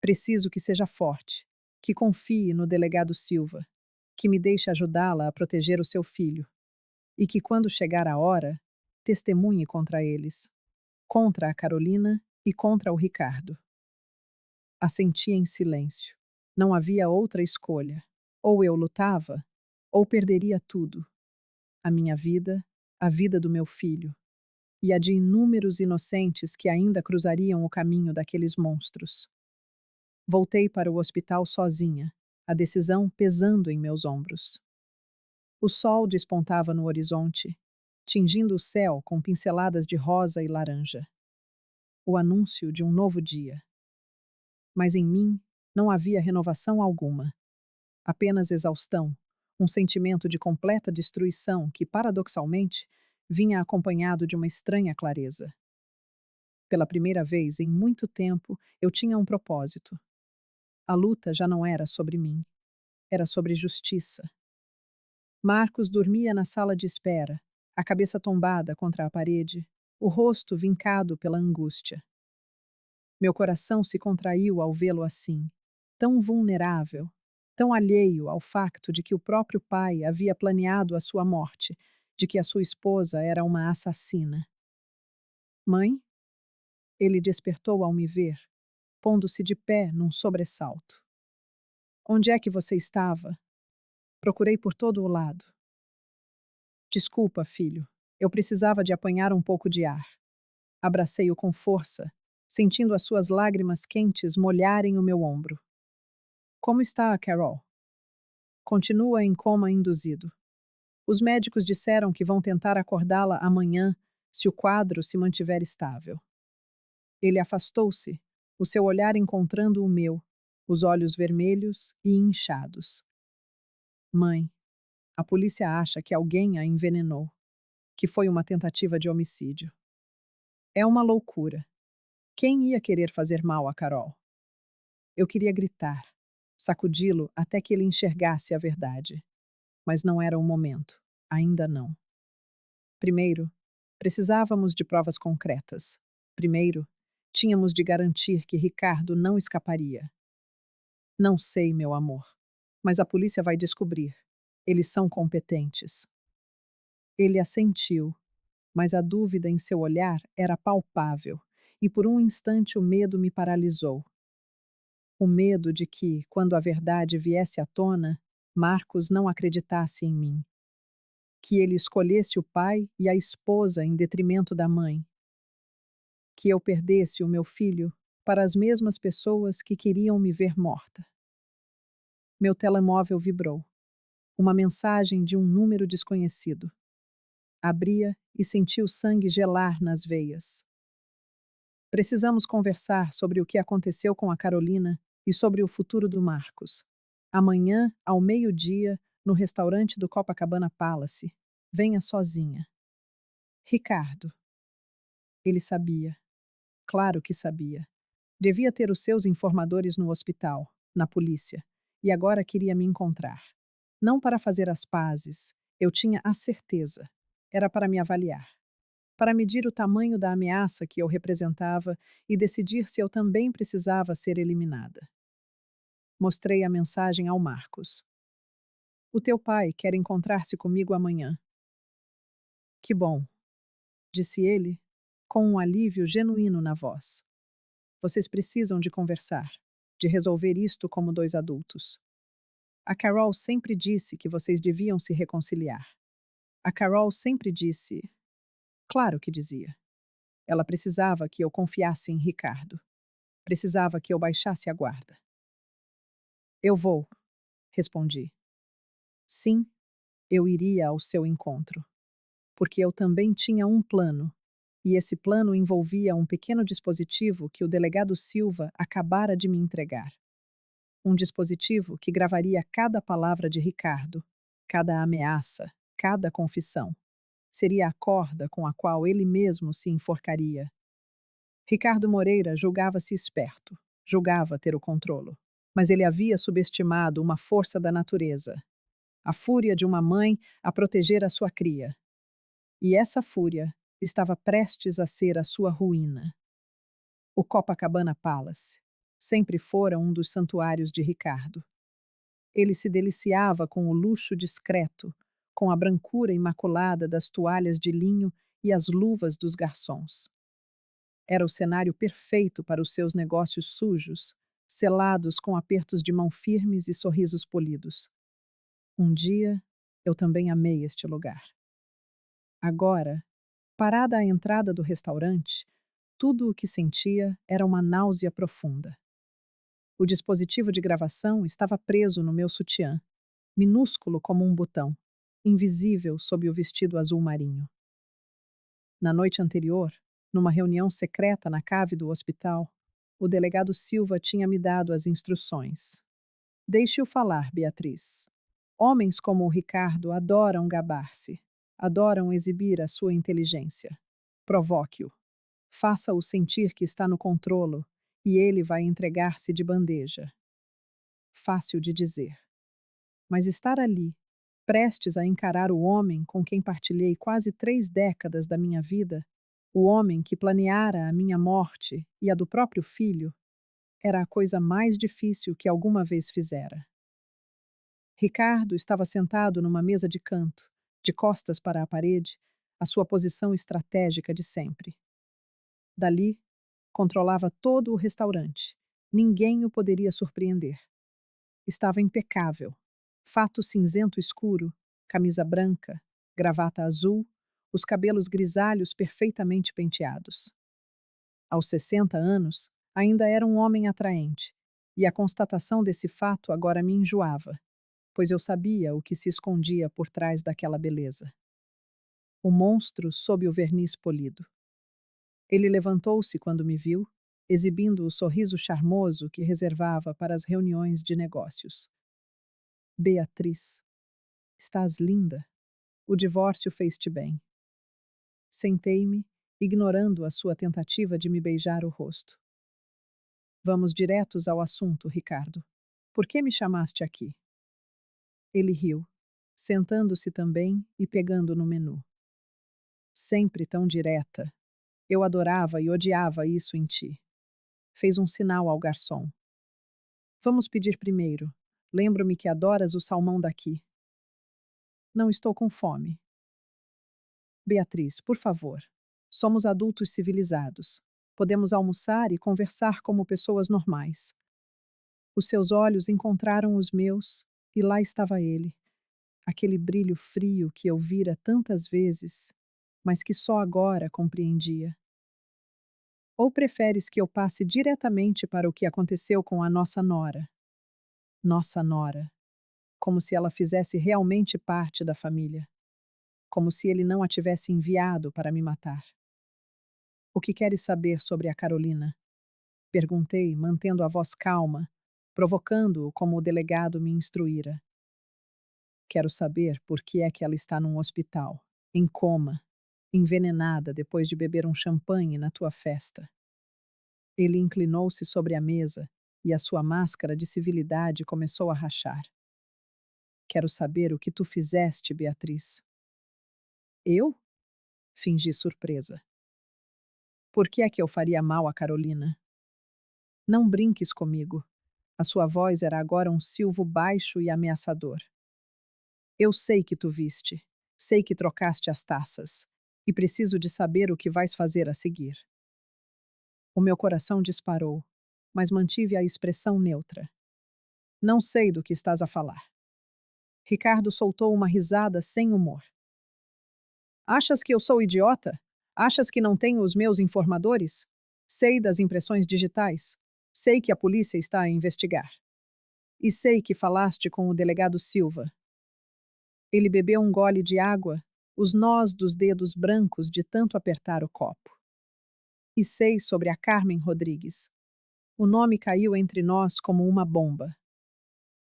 Preciso que seja forte, que confie no delegado Silva, que me deixe ajudá-la a proteger o seu filho, e que, quando chegar a hora, testemunhe contra eles, contra a Carolina e contra o Ricardo. Assenti em silêncio. Não havia outra escolha. Ou eu lutava, ou perderia tudo. A minha vida, a vida do meu filho, e a de inúmeros inocentes que ainda cruzariam o caminho daqueles monstros. Voltei para o hospital sozinha, a decisão pesando em meus ombros. O sol despontava no horizonte, tingindo o céu com pinceladas de rosa e laranja. O anúncio de um novo dia. Mas em mim não havia renovação alguma, apenas exaustão, um sentimento de completa destruição que, paradoxalmente, vinha acompanhado de uma estranha clareza. Pela primeira vez em muito tempo, eu tinha um propósito. A luta já não era sobre mim, era sobre justiça. Marcos dormia na sala de espera, a cabeça tombada contra a parede, o rosto vincado pela angústia. Meu coração se contraiu ao vê-lo assim, tão vulnerável, tão alheio ao facto de que o próprio pai havia planeado a sua morte, de que a sua esposa era uma assassina. Mãe? Ele despertou ao me ver, pondo-se de pé num sobressalto. Onde é que você estava? Procurei por todo o lado. Desculpa, filho. Eu precisava de apanhar um pouco de ar. Abracei-o com força, sentindo as suas lágrimas quentes molharem o meu ombro. Como está a Carol? Continua em coma induzido. Os médicos disseram que vão tentar acordá-la amanhã se o quadro se mantiver estável. Ele afastou-se, o seu olhar encontrando o meu, os olhos vermelhos e inchados. Mãe, a polícia acha que alguém a envenenou, que foi uma tentativa de homicídio. É uma loucura. Quem ia querer fazer mal a Carol? Eu queria gritar, sacudi-lo até que ele enxergasse a verdade. Mas não era o momento. Ainda não. Primeiro, precisávamos de provas concretas. Primeiro, tínhamos de garantir que Ricardo não escaparia. Não sei, meu amor. Mas a polícia vai descobrir. Eles são competentes. Ele assentiu, mas a dúvida em seu olhar era palpável, e por um instante o medo me paralisou. O medo de que, quando a verdade viesse à tona, Marcos não acreditasse em mim. Que ele escolhesse o pai e a esposa em detrimento da mãe. Que eu perdesse o meu filho para as mesmas pessoas que queriam me ver morta. Meu telemóvel vibrou. Uma mensagem de um número desconhecido. Abria e senti o sangue gelar nas veias. Precisamos conversar sobre o que aconteceu com a Carolina e sobre o futuro do Marcos. Amanhã, ao meio-dia, no restaurante do Copacabana Palace. Venha sozinha. Ricardo. Ele sabia. Claro que sabia. Devia ter os seus informadores no hospital, na polícia, e agora queria me encontrar. Não para fazer as pazes, eu tinha a certeza. Era para me avaliar. Para medir o tamanho da ameaça que eu representava e decidir se eu também precisava ser eliminada. Mostrei a mensagem ao Marcos. O teu pai quer encontrar-se comigo amanhã. Que bom, disse ele, com um alívio genuíno na voz. Vocês precisam de conversar, de resolver isto como dois adultos. A Carol sempre disse que vocês deviam se reconciliar. A Carol sempre disse. Claro que dizia. Ela precisava que eu confiasse em Ricardo. Precisava que eu baixasse a guarda. Eu vou, respondi. Sim, eu iria ao seu encontro. Porque eu também tinha um plano. E esse plano envolvia um pequeno dispositivo que o delegado Silva acabara de me entregar. Um dispositivo que gravaria cada palavra de Ricardo, cada ameaça, cada confissão. Seria a corda com a qual ele mesmo se enforcaria. Ricardo Moreira julgava-se esperto, julgava ter o controlo. Mas ele havia subestimado uma força da natureza, a fúria de uma mãe a proteger a sua cria. E essa fúria estava prestes a ser a sua ruína. O Copacabana Palace sempre fora um dos santuários de Ricardo. Ele se deliciava com o luxo discreto, com a brancura imaculada das toalhas de linho e as luvas dos garçons. Era o cenário perfeito para os seus negócios sujos, selados com apertos de mão firmes e sorrisos polidos. Um dia, eu também amei este lugar. Agora, parada à entrada do restaurante, tudo o que sentia era uma náusea profunda. O dispositivo de gravação estava preso no meu sutiã, minúsculo como um botão, invisível sob o vestido azul marinho. Na noite anterior, numa reunião secreta na cave do hospital, o delegado Silva tinha me dado as instruções. Deixe-o falar, Beatriz. Homens como o Ricardo adoram gabar-se, adoram exibir a sua inteligência. Provoque-o. Faça-o sentir que está no controlo e ele vai entregar-se de bandeja. Fácil de dizer. Mas estar ali, prestes a encarar o homem com quem partilhei quase 3 décadas da minha vida, o homem que planeara a minha morte e a do próprio filho, era a coisa mais difícil que alguma vez fizera. Ricardo estava sentado numa mesa de canto, de costas para a parede, a sua posição estratégica de sempre. Dali, controlava todo o restaurante. Ninguém o poderia surpreender. Estava impecável. Fato cinzento escuro, camisa branca, gravata azul, os cabelos grisalhos perfeitamente penteados. Aos 60 anos, ainda era um homem atraente, e a constatação desse fato agora me enjoava, pois eu sabia o que se escondia por trás daquela beleza. O monstro sob o verniz polido. Ele levantou-se quando me viu, exibindo o sorriso charmoso que reservava para as reuniões de negócios. Beatriz, estás linda. O divórcio fez-te bem. Sentei-me, ignorando a sua tentativa de me beijar o rosto. Vamos diretos ao assunto, Ricardo. Por que me chamaste aqui? Ele riu, sentando-se também e pegando no menu. Sempre tão direta. Eu adorava e odiava isso em ti. Fez um sinal ao garçom. Vamos pedir primeiro. Lembro-me que adoras o salmão daqui. Não estou com fome. Beatriz, por favor. Somos adultos civilizados. Podemos almoçar e conversar como pessoas normais. Os seus olhos encontraram os meus, e lá estava ele, aquele brilho frio que eu vira tantas vezes, mas que só agora compreendia. Ou preferes que eu passe diretamente para o que aconteceu com a nossa nora? Nossa nora. Como se ela fizesse realmente parte da família. Como se ele não a tivesse enviado para me matar. O que queres saber sobre a Carolina? Perguntei, mantendo a voz calma, provocando-o como o delegado me instruíra. Quero saber por que é que ela está num hospital, em coma, envenenada depois de beber um champanhe na tua festa. Ele inclinou-se sobre a mesa e a sua máscara de civilidade começou a rachar. Quero saber o que tu fizeste, Beatriz. Eu? Fingi surpresa. Por que é que eu faria mal a Carolina? Não brinques comigo. A sua voz era agora um silvo baixo e ameaçador. Eu sei que tu viste. Sei que trocaste as taças. E preciso de saber o que vais fazer a seguir. O meu coração disparou, mas mantive a expressão neutra. Não sei do que estás a falar. Ricardo soltou uma risada sem humor. Achas que eu sou idiota? Achas que não tenho os meus informadores? Sei das impressões digitais. Sei que a polícia está a investigar. E sei que falaste com o delegado Silva. Ele bebeu um gole de água, os nós dos dedos brancos de tanto apertar o copo. E sei sobre a Carmen Rodrigues. O nome caiu entre nós como uma bomba.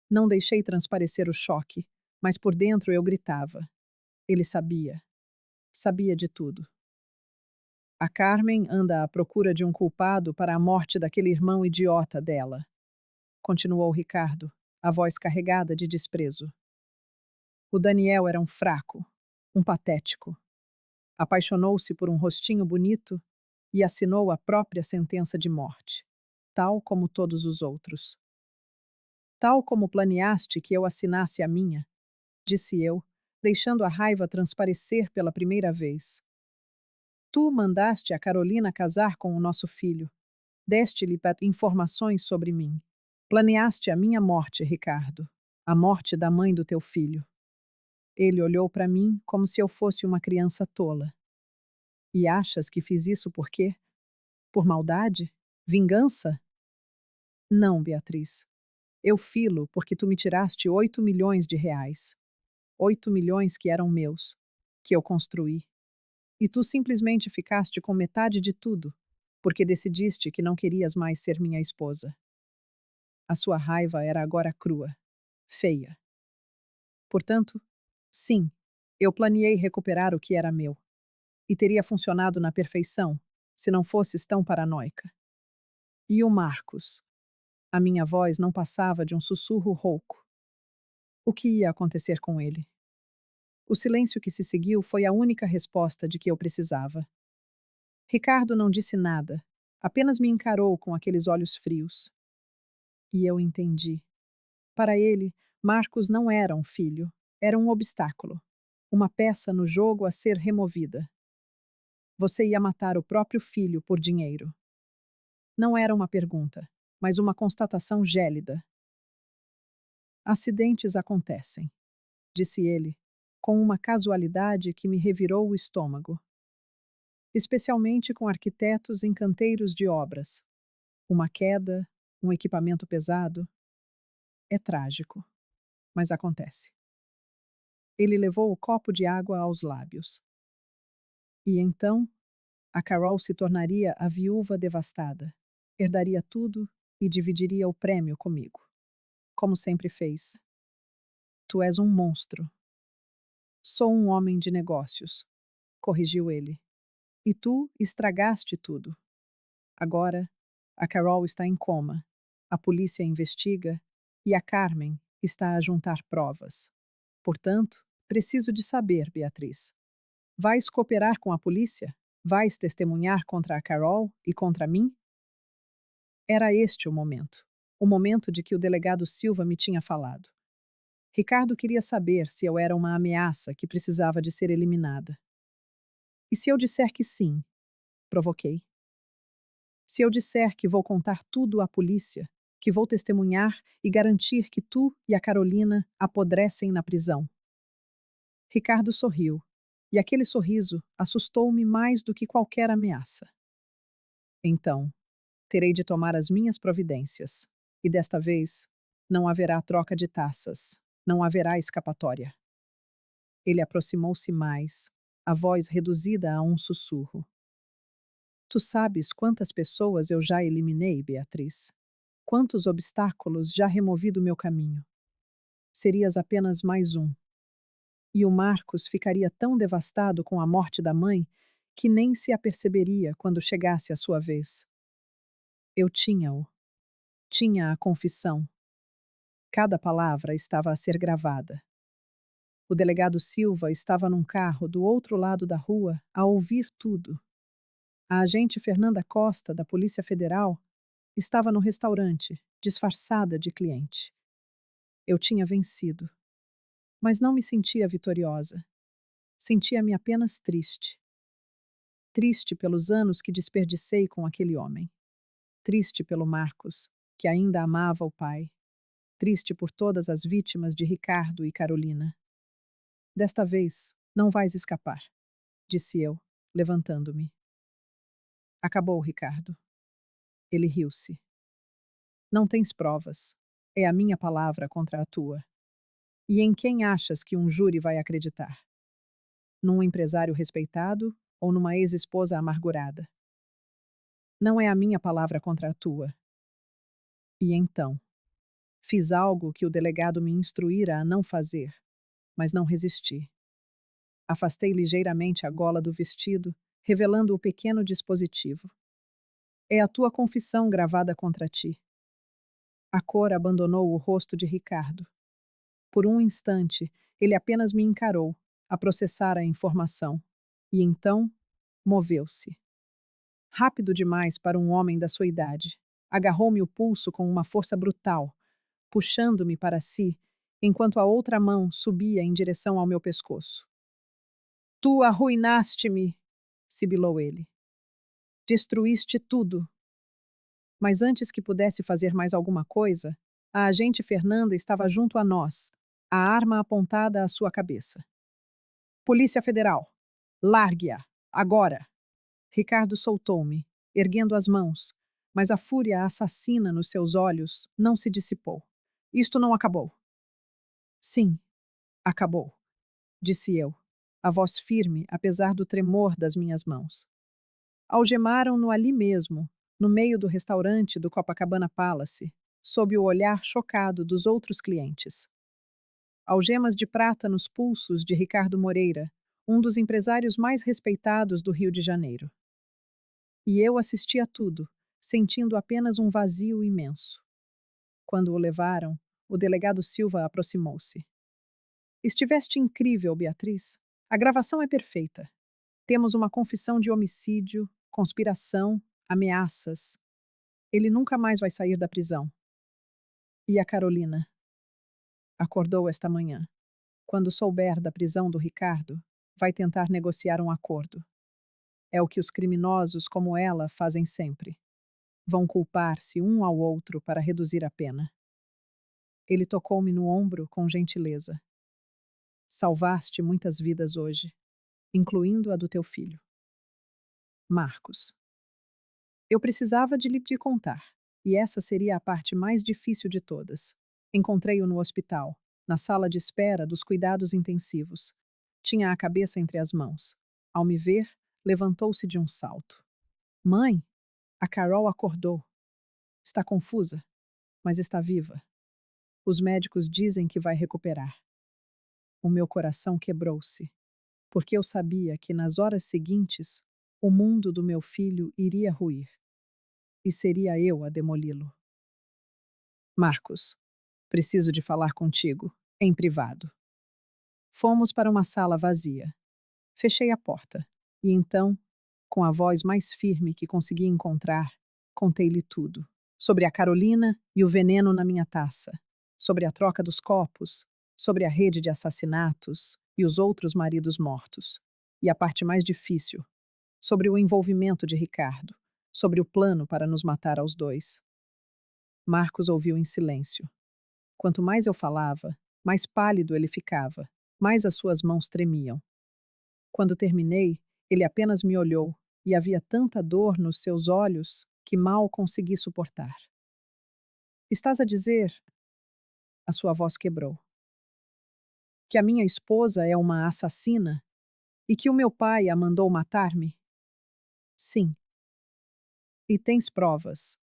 Não deixei transparecer o choque, mas por dentro eu gritava. Ele sabia. Sabia de tudo. A Carmen anda à procura de um culpado para a morte daquele irmão idiota dela. Continuou Ricardo, a voz carregada de desprezo. O Daniel era um fraco, um patético. Apaixonou-se por um rostinho bonito e assinou a própria sentença de morte, tal como todos os outros. Tal como planeaste que eu assinasse a minha, disse eu, deixando a raiva transparecer pela primeira vez. Tu mandaste a Carolina casar com o nosso filho. Deste-lhe informações sobre mim. Planeaste a minha morte, Ricardo. A morte da mãe do teu filho. Ele olhou para mim como se eu fosse uma criança tola. E achas que fiz isso por quê? Por maldade? Vingança? Não, Beatriz. Eu filo porque tu me tiraste 8 milhões de reais. 8 milhões que eram meus, que eu construí. E tu simplesmente ficaste com metade de tudo, porque decidiste que não querias mais ser minha esposa. A sua raiva era agora crua, feia. Portanto, sim, eu planeei recuperar o que era meu. E teria funcionado na perfeição, se não fosses tão paranoica. E o Marcos? A minha voz não passava de um sussurro rouco. O que ia acontecer com ele? O silêncio que se seguiu foi a única resposta de que eu precisava. Ricardo não disse nada, apenas me encarou com aqueles olhos frios. E eu entendi. Para ele, Marcos não era um filho, era um obstáculo, uma peça no jogo a ser removida. Você ia matar o próprio filho por dinheiro. Não era uma pergunta, mas uma constatação gélida. Acidentes acontecem, disse ele, com uma casualidade que me revirou o estômago. Especialmente com arquitetos em canteiros de obras. Uma queda, um equipamento pesado. É trágico, mas acontece. Ele levou o copo de água aos lábios. E então, a Carol se tornaria a viúva devastada. Herdaria tudo e dividiria o prêmio comigo. Como sempre fez. Tu és um monstro. Sou um homem de negócios, corrigiu ele. E tu estragaste tudo. Agora, a Carol está em coma. A polícia investiga e a Carmen está a juntar provas. Portanto, preciso de saber, Beatriz. Vais cooperar com a polícia? Vais testemunhar contra a Carol e contra mim? Era este o momento. O momento de que o delegado Silva me tinha falado. Ricardo queria saber se eu era uma ameaça que precisava de ser eliminada. E se eu disser que sim? Provoquei. Se eu disser que vou contar tudo à polícia, que vou testemunhar e garantir que tu e a Carolina apodrecem na prisão. Ricardo sorriu, e aquele sorriso assustou-me mais do que qualquer ameaça. Então, terei de tomar as minhas providências, e desta vez não haverá troca de taças, não haverá escapatória. Ele aproximou-se mais, a voz reduzida a um sussurro. Tu sabes quantas pessoas eu já eliminei, Beatriz? Quantos obstáculos já removi do meu caminho? Serias apenas mais um. E o Marcos ficaria tão devastado com a morte da mãe que nem se aperceberia quando chegasse a sua vez. Eu tinha-o. Tinha a confissão. Cada palavra estava a ser gravada. O delegado Silva estava num carro do outro lado da rua a ouvir tudo. A agente Fernanda Costa, da Polícia Federal, estava no restaurante, disfarçada de cliente. Eu tinha vencido. Mas não me sentia vitoriosa. Sentia-me apenas triste. Triste pelos anos que desperdicei com aquele homem. Triste pelo Marcos, que ainda amava o pai. Triste por todas as vítimas de Ricardo e Carolina. Desta vez, não vais escapar, disse eu, levantando-me. Acabou, Ricardo. Ele riu-se. Não tens provas. É a minha palavra contra a tua. E em quem achas que um júri vai acreditar? Num empresário respeitado ou numa ex-esposa amargurada? Não é a minha palavra contra a tua. E então? Fiz algo que o delegado me instruíra a não fazer, mas não resisti. Afastei ligeiramente a gola do vestido, revelando o pequeno dispositivo. É a tua confissão gravada contra ti. A cor abandonou o rosto de Ricardo. Por um instante, ele apenas me encarou, a processar a informação. E então, moveu-se. Rápido demais para um homem da sua idade. Agarrou-me o pulso com uma força brutal, puxando-me para si, enquanto a outra mão subia em direção ao meu pescoço. Tu arruinaste-me, sibilou ele. Destruíste tudo. Mas antes que pudesse fazer mais alguma coisa, a agente Fernanda estava junto a nós, a arma apontada à sua cabeça. Polícia Federal, largue-a, agora! Ricardo soltou-me, erguendo as mãos, mas a fúria assassina nos seus olhos não se dissipou. Isto não acabou. Sim, acabou. disse eu, a voz firme apesar do tremor das minhas mãos. Algemaram-no ali mesmo, no meio do restaurante do Copacabana Palace, sob o olhar chocado dos outros clientes. Algemas de prata nos pulsos de Ricardo Moreira, um dos empresários mais respeitados do Rio de Janeiro. E eu assisti a tudo, sentindo apenas um vazio imenso. Quando o levaram, o delegado Silva aproximou-se. Estiveste incrível, Beatriz. A gravação é perfeita. Temos uma confissão de homicídio, conspiração, ameaças. Ele nunca mais vai sair da prisão. E a Carolina? Acordou esta manhã. Quando souber da prisão do Ricardo, vai tentar negociar um acordo. É o que os criminosos como ela fazem sempre. Vão culpar-se um ao outro para reduzir a pena. Ele tocou-me no ombro com gentileza. Salvaste muitas vidas hoje, incluindo a do teu filho. Marcos. Eu precisava de lhe contar, e essa seria a parte mais difícil de todas. Encontrei-o no hospital, na sala de espera dos cuidados intensivos. Tinha a cabeça entre as mãos. Ao me ver, levantou-se de um salto. Mãe, a Carol acordou. Está confusa, mas está viva. Os médicos dizem que vai recuperar. O meu coração quebrou-se, porque eu sabia que nas horas seguintes o mundo do meu filho iria ruir, e seria eu a demoli-lo. Marcos, preciso de falar contigo, em privado. Fomos para uma sala vazia. Fechei a porta, e então, com a voz mais firme que consegui encontrar, contei-lhe tudo. Sobre a Carolina e o veneno na minha taça, sobre a troca dos copos, sobre a rede de assassinatos e os outros maridos mortos. E a parte mais difícil, sobre o envolvimento de Ricardo, sobre o plano para nos matar aos dois. Marcos ouviu em silêncio. Quanto mais eu falava, mais pálido ele ficava, mais as suas mãos tremiam. Quando terminei, ele apenas me olhou, e havia tanta dor nos seus olhos que mal consegui suportar. Estás a dizer, a sua voz quebrou, que a minha esposa é uma assassina e que o meu pai a mandou matar-me? Sim. E tens provas.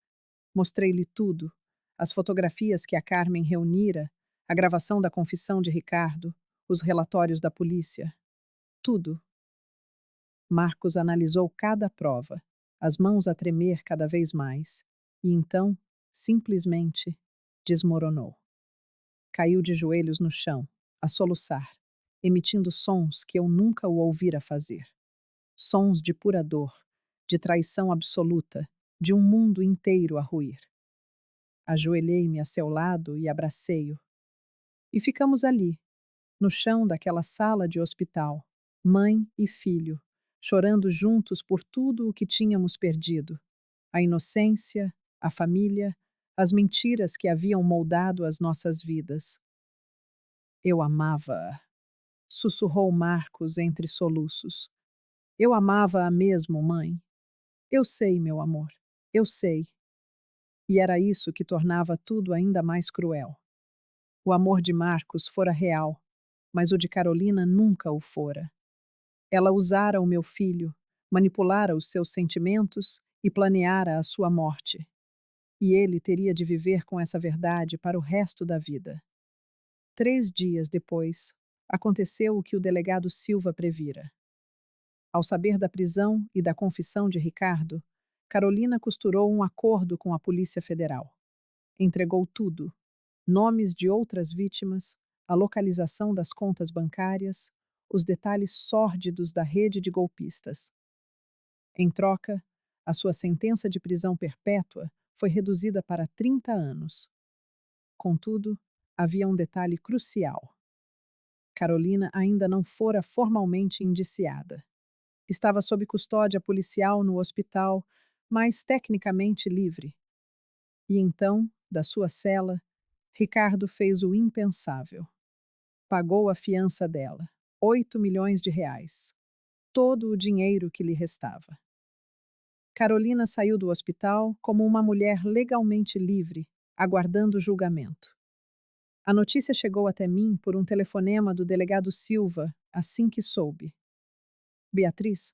Mostrei-lhe tudo, as fotografias que a Carmen reunira, a gravação da confissão de Ricardo, os relatórios da polícia. Tudo. Marcos analisou cada prova, as mãos a tremer cada vez mais, e então, simplesmente, desmoronou. Caiu de joelhos no chão, a soluçar, emitindo sons que eu nunca o ouvira fazer. Sons de pura dor, de traição absoluta, de um mundo inteiro a ruir. Ajoelhei-me a seu lado e abracei-o. E ficamos ali, no chão daquela sala de hospital, mãe e filho, chorando juntos por tudo o que tínhamos perdido: a inocência, a família, as mentiras que haviam moldado as nossas vidas. Eu amava-a, sussurrou Marcos entre soluços. Eu amava-a mesmo, mãe. Eu sei, meu amor, eu sei. E era isso que tornava tudo ainda mais cruel. O amor de Marcos fora real, mas o de Carolina nunca o fora. Ela usara o meu filho, manipulara os seus sentimentos e planeara a sua morte. E ele teria de viver com essa verdade para o resto da vida. 3 dias depois, aconteceu o que o delegado Silva previra. Ao saber da prisão e da confissão de Ricardo, Carolina costurou um acordo com a Polícia Federal. Entregou tudo: nomes de outras vítimas, a localização das contas bancárias, os detalhes sórdidos da rede de golpistas. Em troca, a sua sentença de prisão perpétua foi reduzida para 30 anos. Contudo, havia um detalhe crucial. Carolina ainda não fora formalmente indiciada. Estava sob custódia policial no hospital, mas tecnicamente livre. E então, da sua cela, Ricardo fez o impensável. Pagou a fiança dela, 8 milhões de reais. Todo o dinheiro que lhe restava. Carolina saiu do hospital como uma mulher legalmente livre, aguardando julgamento. A notícia chegou até mim por um telefonema do delegado Silva, assim que soube. Beatriz,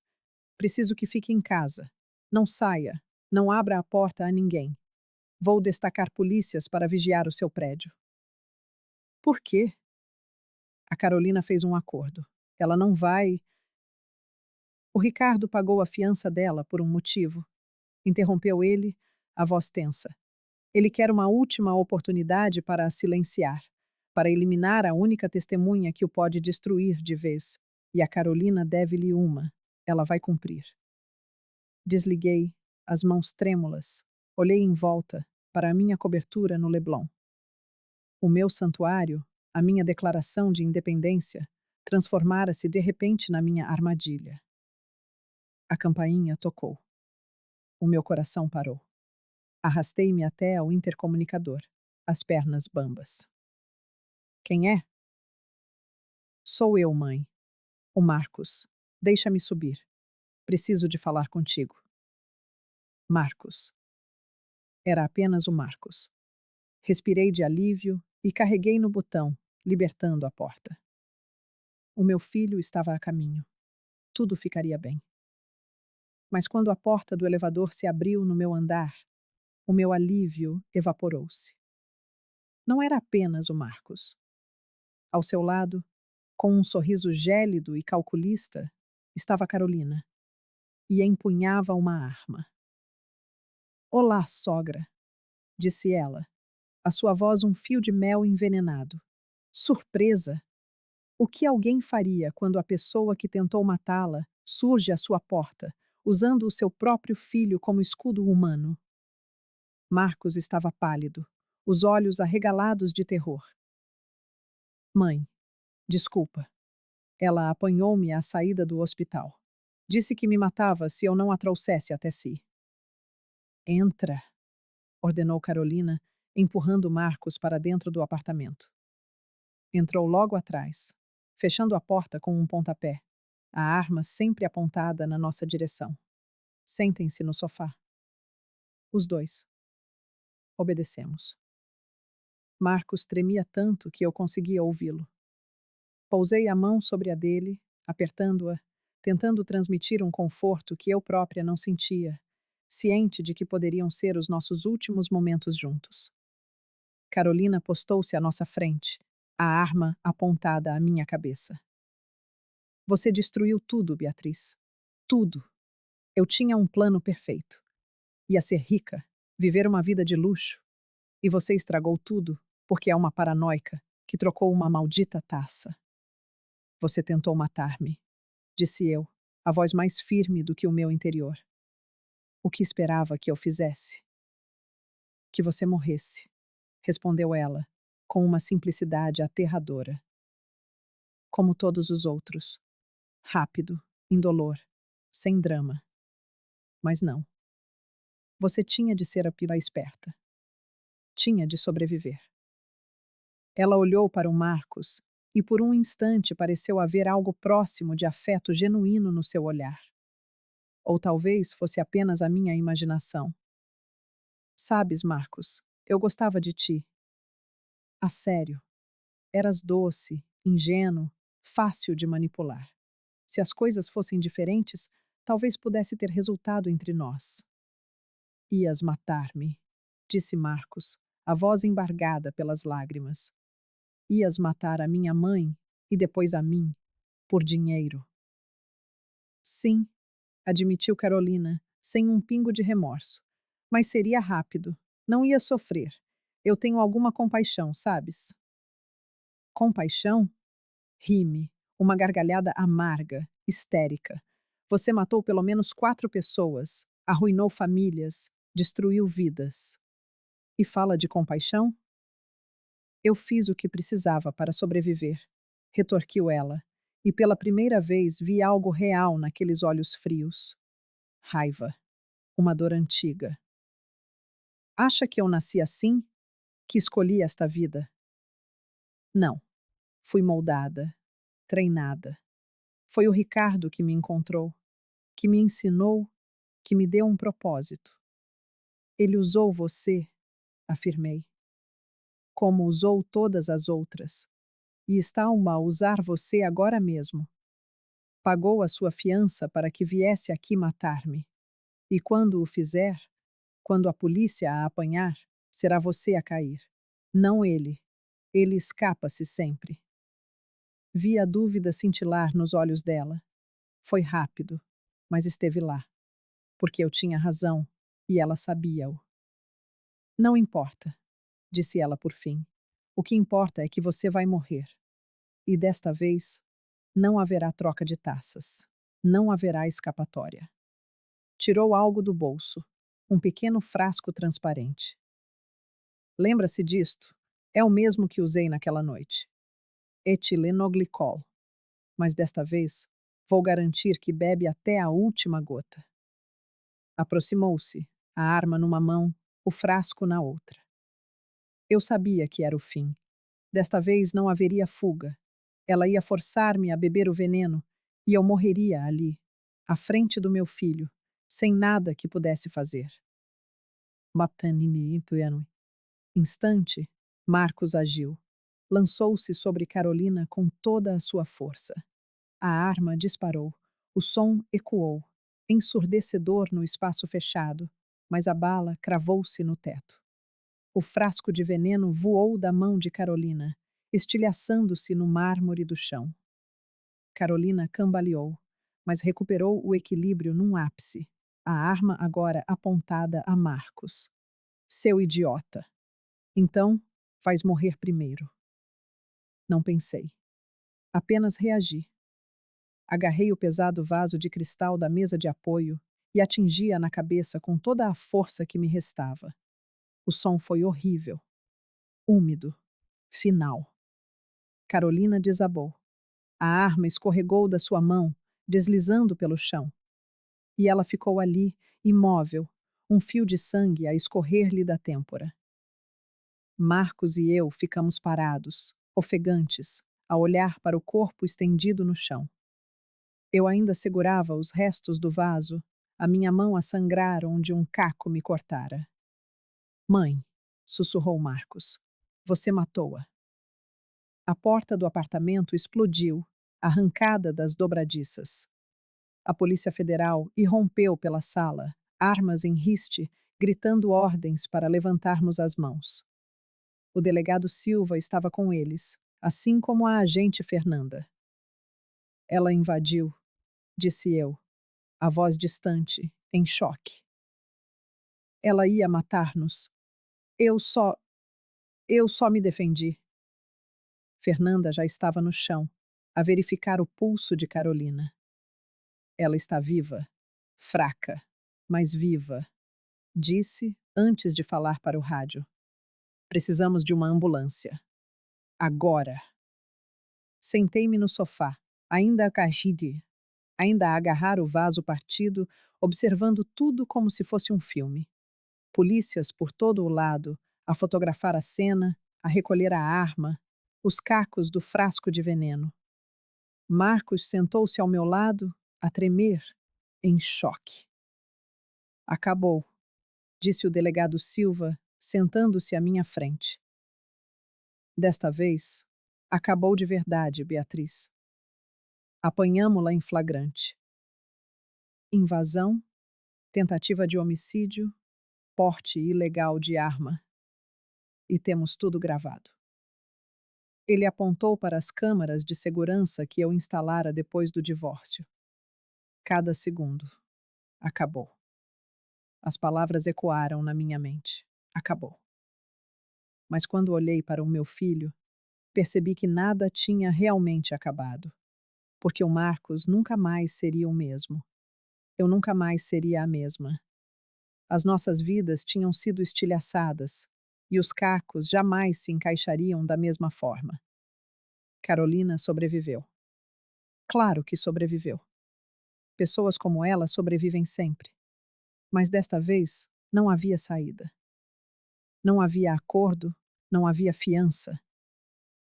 preciso que fique em casa. Não saia. Não abra a porta a ninguém. Vou destacar polícias para vigiar o seu prédio. Por quê? A Carolina fez um acordo. Ela não vai. O Ricardo pagou a fiança dela por um motivo. Interrompeu ele, a voz tensa. Ele quer uma última oportunidade para a silenciar, para eliminar a única testemunha que o pode destruir de vez. E a Carolina deve-lhe uma. Ela vai cumprir. Desliguei, as mãos trêmulas. Olhei em volta, para a minha cobertura no Leblon. O meu santuário, a minha declaração de independência, transformara-se de repente na minha armadilha. A campainha tocou. O meu coração parou. Arrastei-me até ao intercomunicador, as pernas bambas. Quem é? Sou eu, mãe. O Marcos. Deixa-me subir. Preciso de falar contigo. Marcos. Era apenas o Marcos. Respirei de alívio e carreguei no botão, libertando a porta. O meu filho estava a caminho. Tudo ficaria bem. Mas quando a porta do elevador se abriu no meu andar, o meu alívio evaporou-se. Não era apenas o Marcos. Ao seu lado, com um sorriso gélido e calculista, estava Carolina e empunhava uma arma. Olá, sogra, disse ela, a sua voz um fio de mel envenenado. Surpresa! O que alguém faria quando a pessoa que tentou matá-la surge à sua porta, usando o seu próprio filho como escudo humano? Marcos estava pálido, os olhos arregalados de terror. Mãe, desculpa. Ela apanhou-me à saída do hospital. Disse que me matava se eu não a trouxesse até si. Entra, ordenou Carolina, empurrando Marcos para dentro do apartamento. Entrou logo atrás, fechando a porta com um pontapé, a arma sempre apontada na nossa direção. Sentem-se no sofá. Os dois. Obedecemos. Marcos tremia tanto que eu conseguia ouvi-lo. Pousei a mão sobre a dele, apertando-a, tentando transmitir um conforto que eu própria não sentia, ciente de que poderiam ser os nossos últimos momentos juntos. Carolina postou-se à nossa frente, a arma apontada à minha cabeça. Você destruiu tudo, Beatriz. Tudo. Eu tinha um plano perfeito. Ia ser rica, viver uma vida de luxo. E você estragou tudo, porque é uma paranoica que trocou uma maldita taça. Você tentou matar-me, disse eu, a voz mais firme do que o meu interior. O que esperava que eu fizesse? Que você morresse, respondeu ela, com uma simplicidade aterradora. Como todos os outros. Rápido, indolor, sem drama. Mas não. Você tinha de ser a pila esperta. Tinha de sobreviver. Ela olhou para o Marcos e por um instante pareceu haver algo próximo de afeto genuíno no seu olhar. Ou talvez fosse apenas a minha imaginação. Sabes, Marcos, eu gostava de ti. A sério. Eras doce, ingênuo, fácil de manipular. Se as coisas fossem diferentes, talvez pudesse ter resultado entre nós. Ias matar-me, disse Marcos, a voz embargada pelas lágrimas. Ias matar a minha mãe e depois a mim, por dinheiro. Sim, admitiu Carolina, sem um pingo de remorso. Mas seria rápido. Não ia sofrer. Eu tenho alguma compaixão, sabes? Compaixão? Rime. Uma gargalhada amarga, histérica. Você matou pelo menos 4 pessoas, arruinou famílias, destruiu vidas. E fala de compaixão? Eu fiz o que precisava para sobreviver, retorquiu ela, e pela primeira vez vi algo real naqueles olhos frios. Raiva. Uma dor antiga. Acha que eu nasci assim? Que escolhi esta vida? Não. Fui moldada, treinada. Foi o Ricardo que me encontrou, que me ensinou, que me deu um propósito. Ele usou você, afirmei, como usou todas as outras, e está a usar você agora mesmo, Pagou a sua fiança para que viesse aqui matar-me. E quando o fizer, quando a polícia a apanhar, será você a cair. Não ele. Ele escapa-se sempre. Vi a dúvida cintilar nos olhos dela. Foi rápido, mas esteve lá, porque eu tinha razão e ela sabia-o. Não importa, disse ela por fim. O que importa é que você vai morrer. E desta vez, não haverá troca de taças. Não haverá escapatória. Tirou algo do bolso, um pequeno frasco transparente. Lembra-se disto? É o mesmo que usei naquela noite. Etilenoglicol. Mas desta vez, vou garantir que bebe até a última gota. Aproximou-se, a arma numa mão, o frasco na outra. Eu sabia que era o fim. Desta vez não haveria fuga. Ela ia forçar-me a beber o veneno e eu morreria ali, à frente do meu filho, sem nada que pudesse fazer. Matani piano. Instante, Marcos agiu. Lançou-se sobre Carolina com toda a sua força. A arma disparou. O som ecoou, ensurdecedor no espaço fechado, mas a bala cravou-se no teto. O frasco de veneno voou da mão de Carolina, estilhaçando-se no mármore do chão. Carolina cambaleou, mas recuperou o equilíbrio num ápice, a arma agora apontada a Marcos. Seu idiota! Então, faz morrer primeiro. Não pensei. Apenas reagi. Agarrei o pesado vaso de cristal da mesa de apoio e atingi-a na cabeça com toda a força que me restava. O som foi horrível, úmido, final. Carolina desabou. A arma escorregou da sua mão, deslizando pelo chão. E ela ficou ali, imóvel, um fio de sangue a escorrer-lhe da têmpora. Marcos e eu ficamos parados, ofegantes, a olhar para o corpo estendido no chão. Eu ainda segurava os restos do vaso, a minha mão a sangrar onde um caco me cortara. Mãe, sussurrou Marcos, você matou-a. A porta do apartamento explodiu, arrancada das dobradiças. A Polícia Federal irrompeu pela sala, armas em riste, gritando ordens para levantarmos as mãos. O delegado Silva estava com eles, assim como a agente Fernanda. Ela invadiu, disse eu, a voz distante, em choque. Ela ia matar-nos. Eu só. Eu só me defendi. Fernanda já estava no chão, a verificar o pulso de Carolina. Ela está viva, fraca, mas viva, disse antes de falar para o rádio. Precisamos de uma ambulância. Agora. Sentei-me no sofá, ainda ainda a agarrar o vaso partido, observando tudo como se fosse um filme. Polícias por todo o lado, a fotografar a cena, a recolher a arma, os cacos do frasco de veneno. Marcos sentou-se ao meu lado, a tremer, em choque. Acabou, disse o delegado Silva, sentando-se à minha frente. Desta vez, acabou de verdade, Beatriz. Apanhamo-la em flagrante. Invasão, tentativa de homicídio, porte ilegal de arma. E temos tudo gravado. Ele apontou para as câmaras de segurança que eu instalara depois do divórcio. Cada segundo. Acabou. As palavras ecoaram na minha mente. Acabou. Mas quando olhei para o meu filho, percebi que nada tinha realmente acabado. Porque o Marcos nunca mais seria o mesmo. Eu nunca mais seria a mesma. As nossas vidas tinham sido estilhaçadas, e os cacos jamais se encaixariam da mesma forma. Carolina sobreviveu. Claro que sobreviveu. Pessoas como ela sobrevivem sempre. Mas desta vez não havia saída. Não havia acordo, não havia fiança.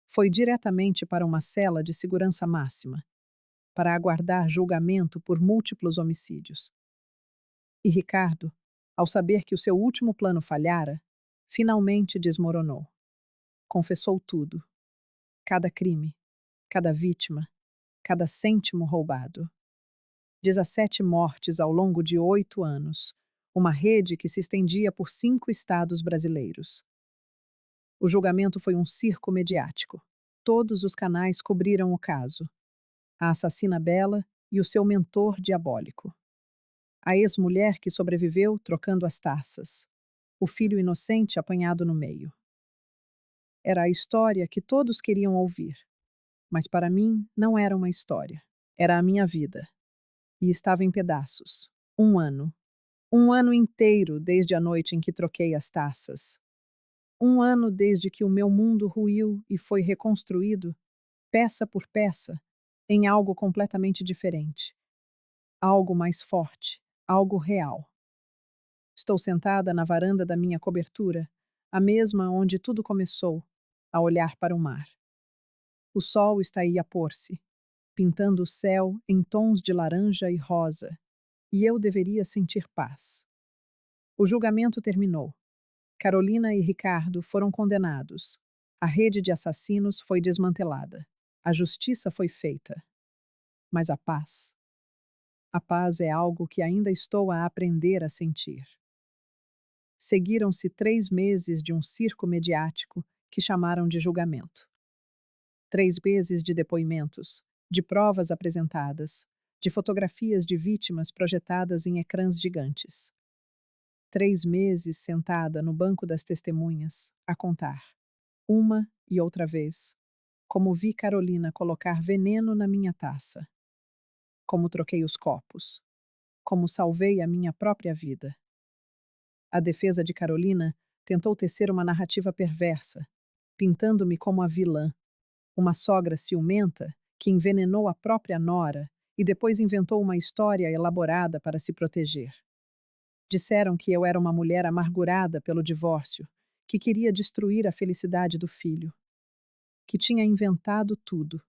Foi diretamente para uma cela de segurança máxima, para aguardar julgamento por múltiplos homicídios. E Ricardo, ao saber que o seu último plano falhara, finalmente desmoronou. Confessou tudo. Cada crime, cada vítima, cada cêntimo roubado. 17 mortes ao longo de 8 anos, uma rede que se estendia por 5 estados brasileiros. O julgamento foi um circo mediático. Todos os canais cobriram o caso. A assassina Bela e o seu mentor diabólico. A ex-mulher que sobreviveu trocando as taças. O filho inocente apanhado no meio. Era a história que todos queriam ouvir. Mas para mim não era uma história. Era a minha vida. E estava em pedaços. 1 ano. 1 ano inteiro desde a noite em que troquei as taças. 1 ano desde que o meu mundo ruiu e foi reconstruído, peça por peça, em algo completamente diferente. Algo mais forte, algo real. Estou sentada na varanda da minha cobertura, a mesma onde tudo começou, a olhar para o mar. O sol está aí a pôr-se, pintando o céu em tons de laranja e rosa, e eu deveria sentir paz. O julgamento terminou. Carolina e Ricardo foram condenados. A rede de assassinos foi desmantelada. A justiça foi feita. Mas a paz? A paz é algo que ainda estou a aprender a sentir. Seguiram-se 3 meses de um circo mediático que chamaram de julgamento. 3 meses de depoimentos, de provas apresentadas, de fotografias de vítimas projetadas em ecrãs gigantes. 3 meses sentada no banco das testemunhas, a contar, uma e outra vez, como vi Carolina colocar veneno na minha taça, como troquei os copos, como salvei a minha própria vida. A defesa de Carolina tentou tecer uma narrativa perversa, pintando-me como a vilã, uma sogra ciumenta que envenenou a própria nora e depois inventou uma história elaborada para se proteger. Disseram que eu era uma mulher amargurada pelo divórcio, que queria destruir a felicidade do filho, que tinha inventado tudo.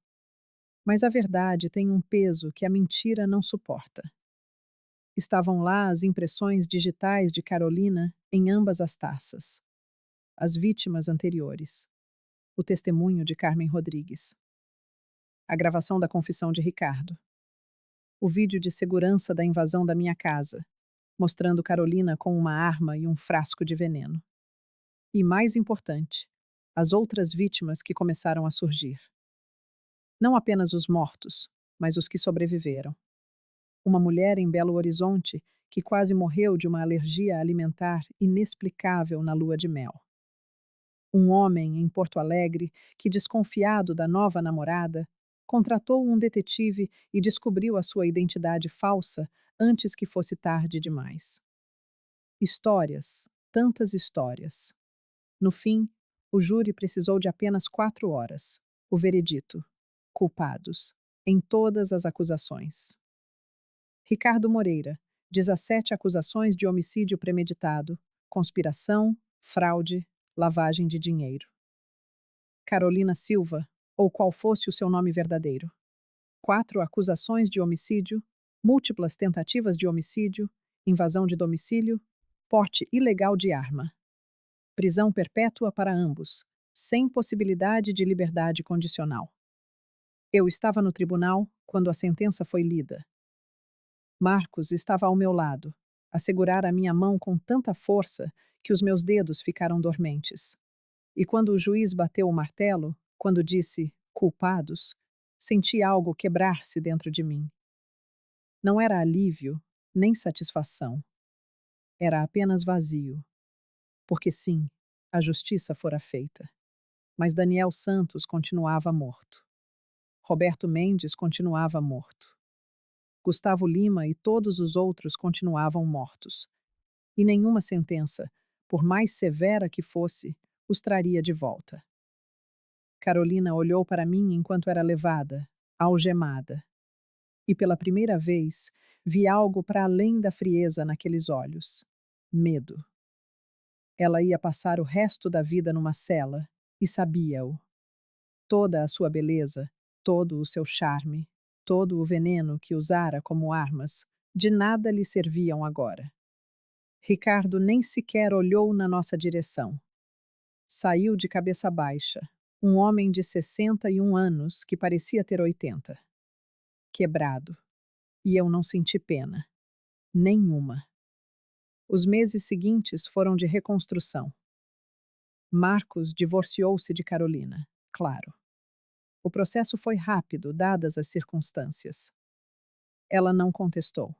Mas a verdade tem um peso que a mentira não suporta. Estavam lá as impressões digitais de Carolina em ambas as taças. As vítimas anteriores. O testemunho de Carmen Rodrigues. A gravação da confissão de Ricardo. O vídeo de segurança da invasão da minha casa, mostrando Carolina com uma arma e um frasco de veneno. E mais importante, as outras vítimas que começaram a surgir. Não apenas os mortos, mas os que sobreviveram. Uma mulher em Belo Horizonte que quase morreu de uma alergia alimentar inexplicável na lua de mel. Um homem em Porto Alegre que, desconfiado da nova namorada, contratou um detetive e descobriu a sua identidade falsa antes que fosse tarde demais. Histórias, tantas histórias. No fim, o júri precisou de apenas 4 horas. O veredito: culpados, em todas as acusações. Ricardo Moreira, 17 acusações de homicídio premeditado, conspiração, fraude, lavagem de dinheiro. Carolina Silva, ou qual fosse o seu nome verdadeiro. 4 acusações de homicídio, múltiplas tentativas de homicídio, invasão de domicílio, porte ilegal de arma. Prisão perpétua para ambos, sem possibilidade de liberdade condicional. Eu estava no tribunal quando a sentença foi lida. Marcos estava ao meu lado, a segurar a minha mão com tanta força que os meus dedos ficaram dormentes. E quando o juiz bateu o martelo, quando disse culpados, senti algo quebrar-se dentro de mim. Não era alívio, nem satisfação. Era apenas vazio. Porque sim, a justiça fora feita. Mas Daniel Santos continuava morto. Roberto Mendes continuava morto. Gustavo Lima e todos os outros continuavam mortos. E nenhuma sentença, por mais severa que fosse, os traria de volta. Carolina olhou para mim enquanto era levada, algemada. E pela primeira vez, vi algo para além da frieza naqueles olhos. Medo. Ela ia passar o resto da vida numa cela, e sabia-o. Toda a sua beleza, todo o seu charme, todo o veneno que usara como armas, de nada lhe serviam agora. Ricardo nem sequer olhou na nossa direção. Saiu de cabeça baixa, um homem de 61 anos que parecia ter 80. quebrado, e eu não senti pena. Nenhuma. Os meses seguintes foram de reconstrução. Marcos divorciou-se de Carolina, claro. O processo foi rápido, dadas as circunstâncias. Ela não contestou.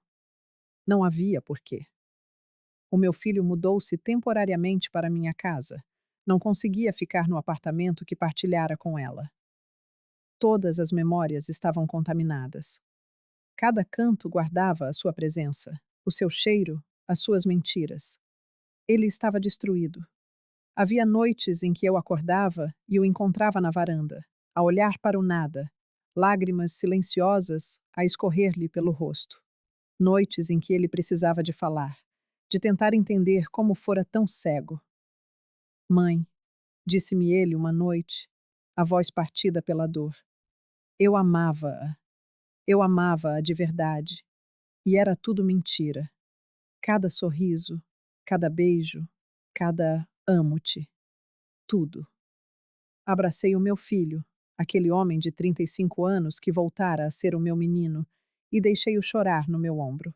Não havia porquê. O meu filho mudou-se temporariamente para minha casa. Não conseguia ficar no apartamento que partilhara com ela. Todas as memórias estavam contaminadas. Cada canto guardava a sua presença, o seu cheiro, as suas mentiras. Ele estava destruído. Havia noites em que eu acordava e o encontrava na varanda, a olhar para o nada, lágrimas silenciosas a escorrer-lhe pelo rosto. Noites em que ele precisava de falar, de tentar entender como fora tão cego. Mãe, disse-me ele uma noite, a voz partida pela dor. Eu amava-a. Eu amava-a de verdade. E era tudo mentira. Cada sorriso, cada beijo, cada amo-te. Tudo. Abracei o meu filho, aquele homem de 35 anos que voltara a ser o meu menino, e deixei-o chorar no meu ombro.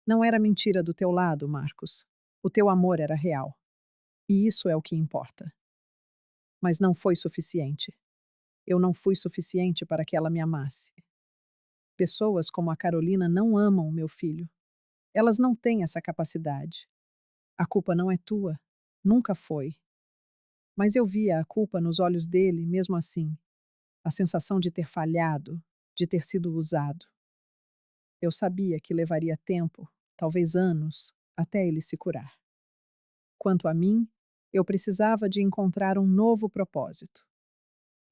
Não era mentira do teu lado, Marcos. O teu amor era real. E isso é o que importa. Mas não foi suficiente. Eu não fui suficiente para que ela me amasse. Pessoas como a Carolina não amam o meu filho. Elas não têm essa capacidade. A culpa não é tua. Nunca foi. Mas eu via a culpa nos olhos dele, mesmo assim. A sensação de ter falhado, de ter sido usado. Eu sabia que levaria tempo, talvez anos, até ele se curar. Quanto a mim, eu precisava de encontrar um novo propósito.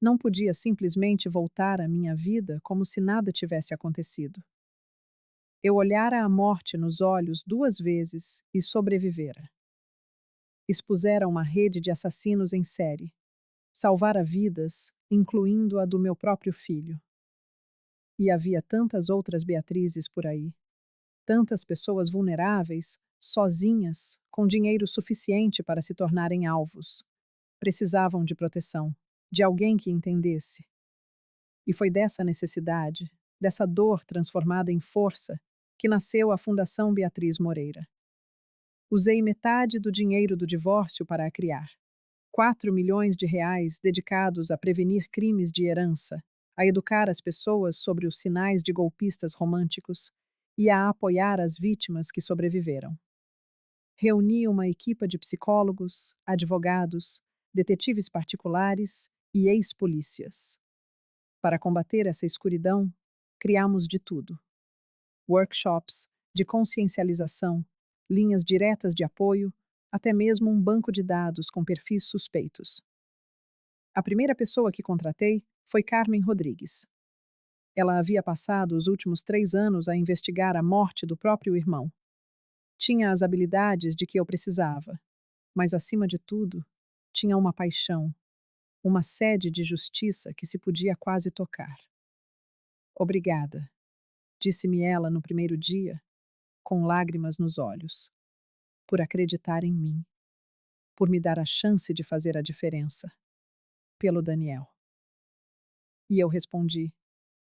Não podia simplesmente voltar à minha vida como se nada tivesse acontecido. Eu olhara a morte nos olhos 2 vezes e sobrevivera. Expusera uma rede de assassinos em série. Salvara vidas, incluindo a do meu próprio filho. E havia tantas outras Beatrizes por aí. Tantas pessoas vulneráveis, sozinhas, com dinheiro suficiente para se tornarem alvos. Precisavam de proteção, de alguém que entendesse. E foi dessa necessidade, dessa dor transformada em força, que nasceu a Fundação Beatriz Moreira. Usei metade do dinheiro do divórcio para a criar. 4 milhões de reais dedicados a prevenir crimes de herança, a educar as pessoas sobre os sinais de golpistas românticos e a apoiar as vítimas que sobreviveram. Reuni uma equipa de psicólogos, advogados, detetives particulares e ex-polícias. Para combater essa escuridão, criamos de tudo: workshops de consciencialização, linhas diretas de apoio, até mesmo um banco de dados com perfis suspeitos. A primeira pessoa que contratei foi Carmen Rodrigues. Ela havia passado os últimos 3 anos a investigar a morte do próprio irmão. Tinha as habilidades de que eu precisava, mas, acima de tudo, tinha uma paixão, uma sede de justiça que se podia quase tocar. Obrigada, disse-me ela no primeiro dia, com lágrimas nos olhos, por acreditar em mim, por me dar a chance de fazer a diferença, pelo Daniel. E eu respondi,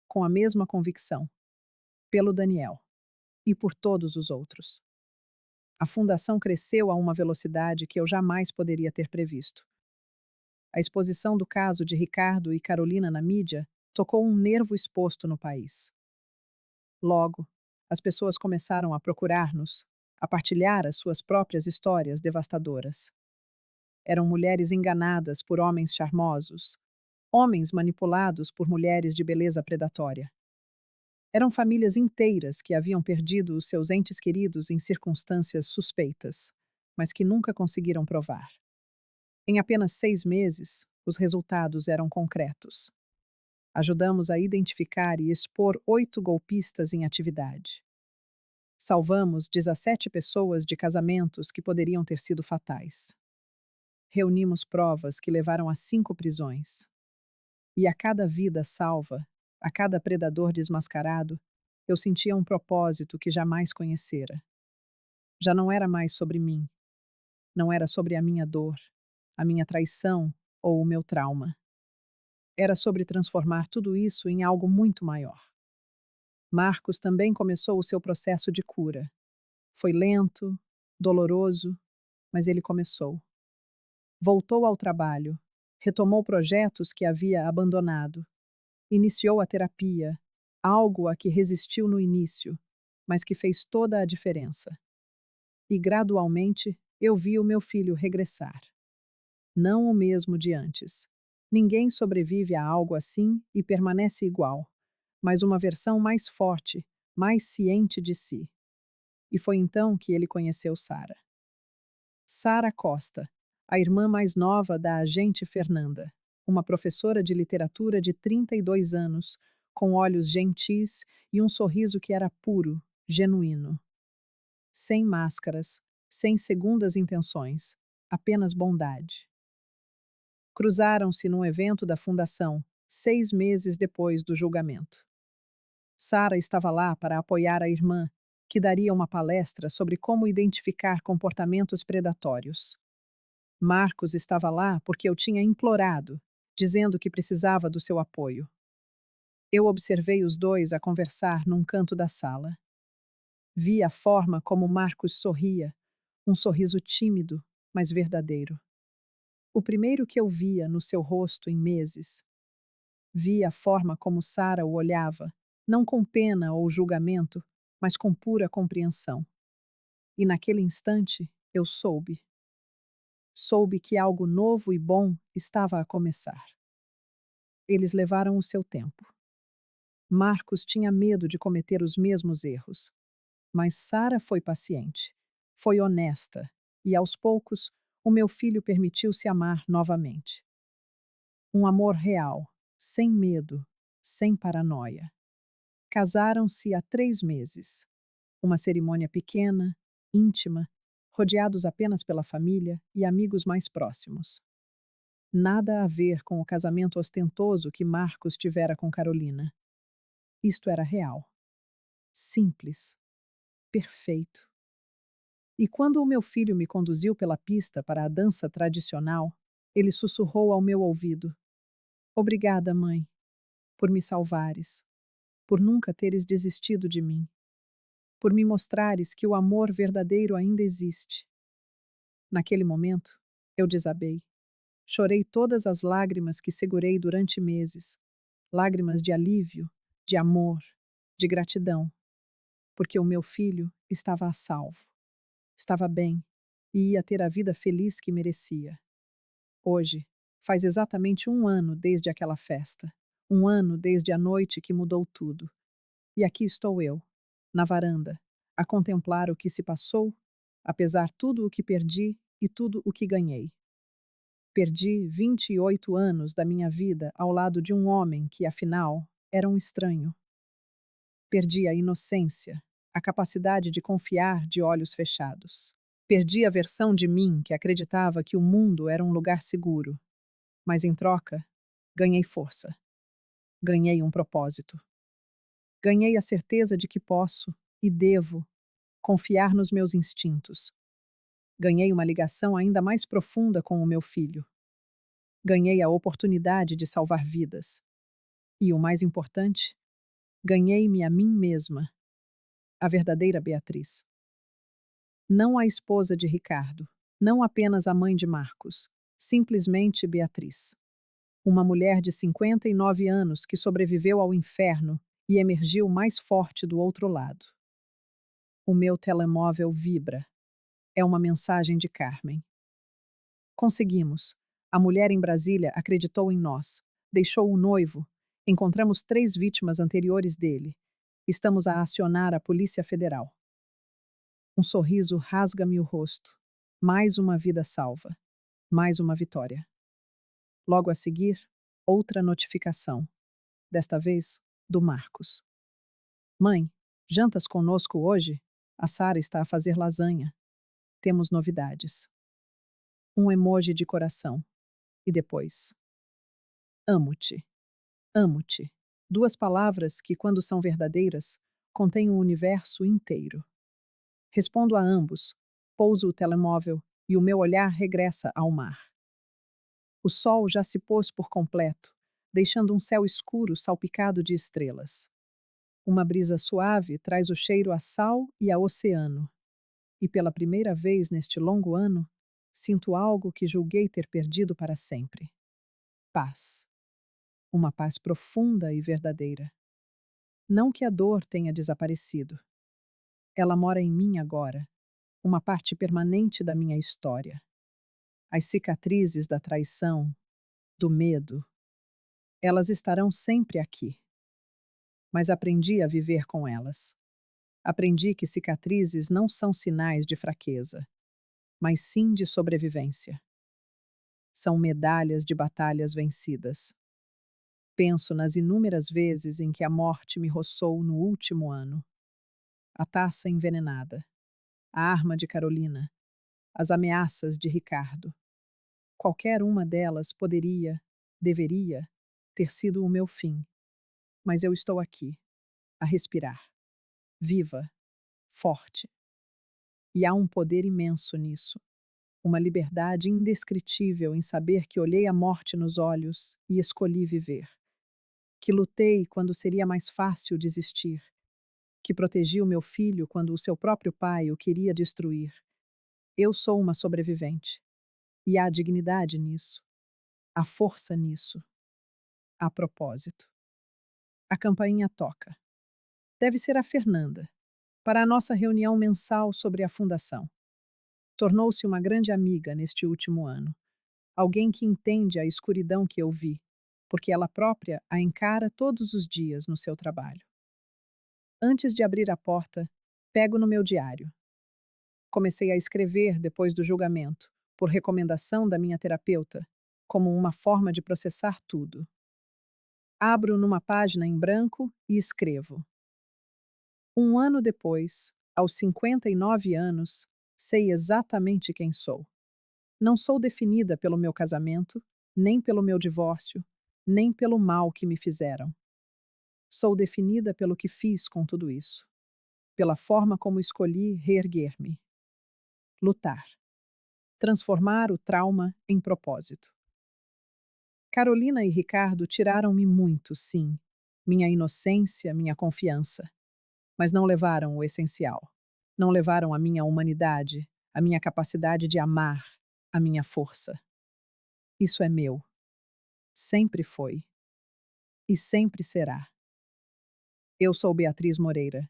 com a mesma convicção, pelo Daniel e por todos os outros. A fundação cresceu a uma velocidade que eu jamais poderia ter previsto. A exposição do caso de Ricardo e Carolina na mídia tocou um nervo exposto no país. Logo, as pessoas começaram a procurar-nos, a partilhar as suas próprias histórias devastadoras. Eram mulheres enganadas por homens charmosos, homens manipulados por mulheres de beleza predatória. Eram famílias inteiras que haviam perdido os seus entes queridos em circunstâncias suspeitas, mas que nunca conseguiram provar. Em apenas 6 meses, os resultados eram concretos. Ajudamos a identificar e expor 8 golpistas em atividade. Salvamos 17 pessoas de casamentos que poderiam ter sido fatais. Reunimos provas que levaram a 5 prisões. E a cada vida salva, a cada predador desmascarado, eu sentia um propósito que jamais conhecera. Já não era mais sobre mim. Não era sobre a minha dor, a minha traição ou o meu trauma. Era sobre transformar tudo isso em algo muito maior. Marcos também começou o seu processo de cura. Foi lento, doloroso, mas ele começou. Voltou ao trabalho, retomou projetos que havia abandonado, iniciou a terapia, algo a que resistiu no início, mas que fez toda a diferença. E gradualmente eu vi o meu filho regressar. Não o mesmo de antes. Ninguém sobrevive a algo assim e permanece igual, mas uma versão mais forte, mais ciente de si. E foi então que ele conheceu Sara. Sara Costa, a irmã mais nova da agente Fernanda, uma professora de literatura de 32 anos, com olhos gentis e um sorriso que era puro, genuíno. Sem máscaras, sem segundas intenções, apenas bondade. Cruzaram-se num evento da fundação, 6 meses depois do julgamento. Sara estava lá para apoiar a irmã, que daria uma palestra sobre como identificar comportamentos predatórios. Marcos estava lá porque eu tinha implorado, dizendo que precisava do seu apoio. Eu observei os dois a conversar num canto da sala. Vi a forma como Marcos sorria, um sorriso tímido, mas verdadeiro. O primeiro que eu via no seu rosto em meses. Vi a forma como Sara o olhava, não com pena ou julgamento, mas com pura compreensão. E naquele instante eu soube. Soube que algo novo e bom estava a começar. Eles levaram o seu tempo. Marcos tinha medo de cometer os mesmos erros, mas Sara foi paciente, foi honesta, e aos poucos o meu filho permitiu-se amar novamente. Um amor real, sem medo, sem paranoia. Casaram-se há 3 meses. Uma cerimônia pequena, íntima, rodeados apenas pela família e amigos mais próximos. Nada a ver com o casamento ostentoso que Marcos tivera com Carolina. Isto era real. Simples. Perfeito. E quando o meu filho me conduziu pela pista para a dança tradicional, ele sussurrou ao meu ouvido: Obrigada, mãe, por me salvares, por nunca teres desistido de mim, por me mostrares que o amor verdadeiro ainda existe. Naquele momento, eu desabei. Chorei todas as lágrimas que segurei durante meses, lágrimas de alívio, de amor, de gratidão, porque o meu filho estava a salvo, estava bem e ia ter a vida feliz que merecia. Hoje, faz exatamente 1 ano desde aquela festa, 1 ano desde a noite que mudou tudo. E aqui estou eu, na varanda, a contemplar o que se passou, apesar tudo o que perdi e tudo o que ganhei. Perdi 28 anos da minha vida ao lado de um homem que, afinal, era um estranho. Perdi a inocência, a capacidade de confiar de olhos fechados. Perdi a versão de mim que acreditava que o mundo era um lugar seguro. Mas em troca, ganhei força. Ganhei um propósito. Ganhei a certeza de que posso e devo confiar nos meus instintos. Ganhei uma ligação ainda mais profunda com o meu filho. Ganhei a oportunidade de salvar vidas. E o mais importante, ganhei-me a mim mesma, a verdadeira Beatriz. Não a esposa de Ricardo, não apenas a mãe de Marcos, simplesmente Beatriz. Uma mulher de 59 anos que sobreviveu ao inferno e emergiu mais forte do outro lado. O meu telemóvel vibra. É uma mensagem de Carmen. Conseguimos. A mulher em Brasília acreditou em nós. Deixou o noivo. Encontramos 3 vítimas anteriores dele. Estamos a acionar a Polícia Federal. Um sorriso rasga-me o rosto. Mais uma vida salva. Mais uma vitória. Logo a seguir, outra notificação. Desta vez, do Marcos. Mãe, jantas conosco hoje? A Sara está a fazer lasanha. Temos novidades. Um emoji de coração. E depois. Amo-te. Amo-te. 2 palavras que, quando são verdadeiras, contêm o universo inteiro. Respondo a ambos, pouso o telemóvel e o meu olhar regressa ao mar. O sol já se pôs por completo, deixando um céu escuro salpicado de estrelas. Uma brisa suave traz o cheiro a sal e a oceano, e pela primeira vez neste longo ano, sinto algo que julguei ter perdido para sempre: paz. Uma paz profunda e verdadeira. Não que a dor tenha desaparecido. Ela mora em mim agora, uma parte permanente da minha história. As cicatrizes da traição, do medo, elas estarão sempre aqui. Mas aprendi a viver com elas. Aprendi que cicatrizes não são sinais de fraqueza, mas sim de sobrevivência. São medalhas de batalhas vencidas. Penso nas inúmeras vezes em que a morte me roçou no último ano. A taça envenenada, a arma de Carolina, as ameaças de Ricardo. Qualquer uma delas poderia, deveria, ter sido o meu fim. Mas eu estou aqui, a respirar, viva, forte. E há um poder imenso nisso. Uma liberdade indescritível em saber que olhei a morte nos olhos e escolhi viver. Que lutei quando seria mais fácil desistir. Que protegi o meu filho quando o seu próprio pai o queria destruir. Eu sou uma sobrevivente. E há dignidade nisso. Há força nisso. Há propósito. A campainha toca. Deve ser a Fernanda, para a nossa reunião mensal sobre a fundação. Tornou-se uma grande amiga neste último ano. Alguém que entende a escuridão que eu vi, porque ela própria a encara todos os dias no seu trabalho. Antes de abrir a porta, pego no meu diário. Comecei a escrever depois do julgamento, por recomendação da minha terapeuta, como uma forma de processar tudo. Abro numa página em branco e escrevo. Um ano depois, aos 59 anos, sei exatamente quem sou. Não sou definida pelo meu casamento, nem pelo meu divórcio, nem pelo mal que me fizeram. Sou definida pelo que fiz com tudo isso, pela forma como escolhi reerguer-me. Lutar. Transformar o trauma em propósito. Carolina e Ricardo tiraram-me muito, sim. Minha inocência, minha confiança. Mas não levaram o essencial. Não levaram a minha humanidade, a minha capacidade de amar, a minha força. Isso é meu. Sempre foi. E sempre será. Eu sou Beatriz Moreira.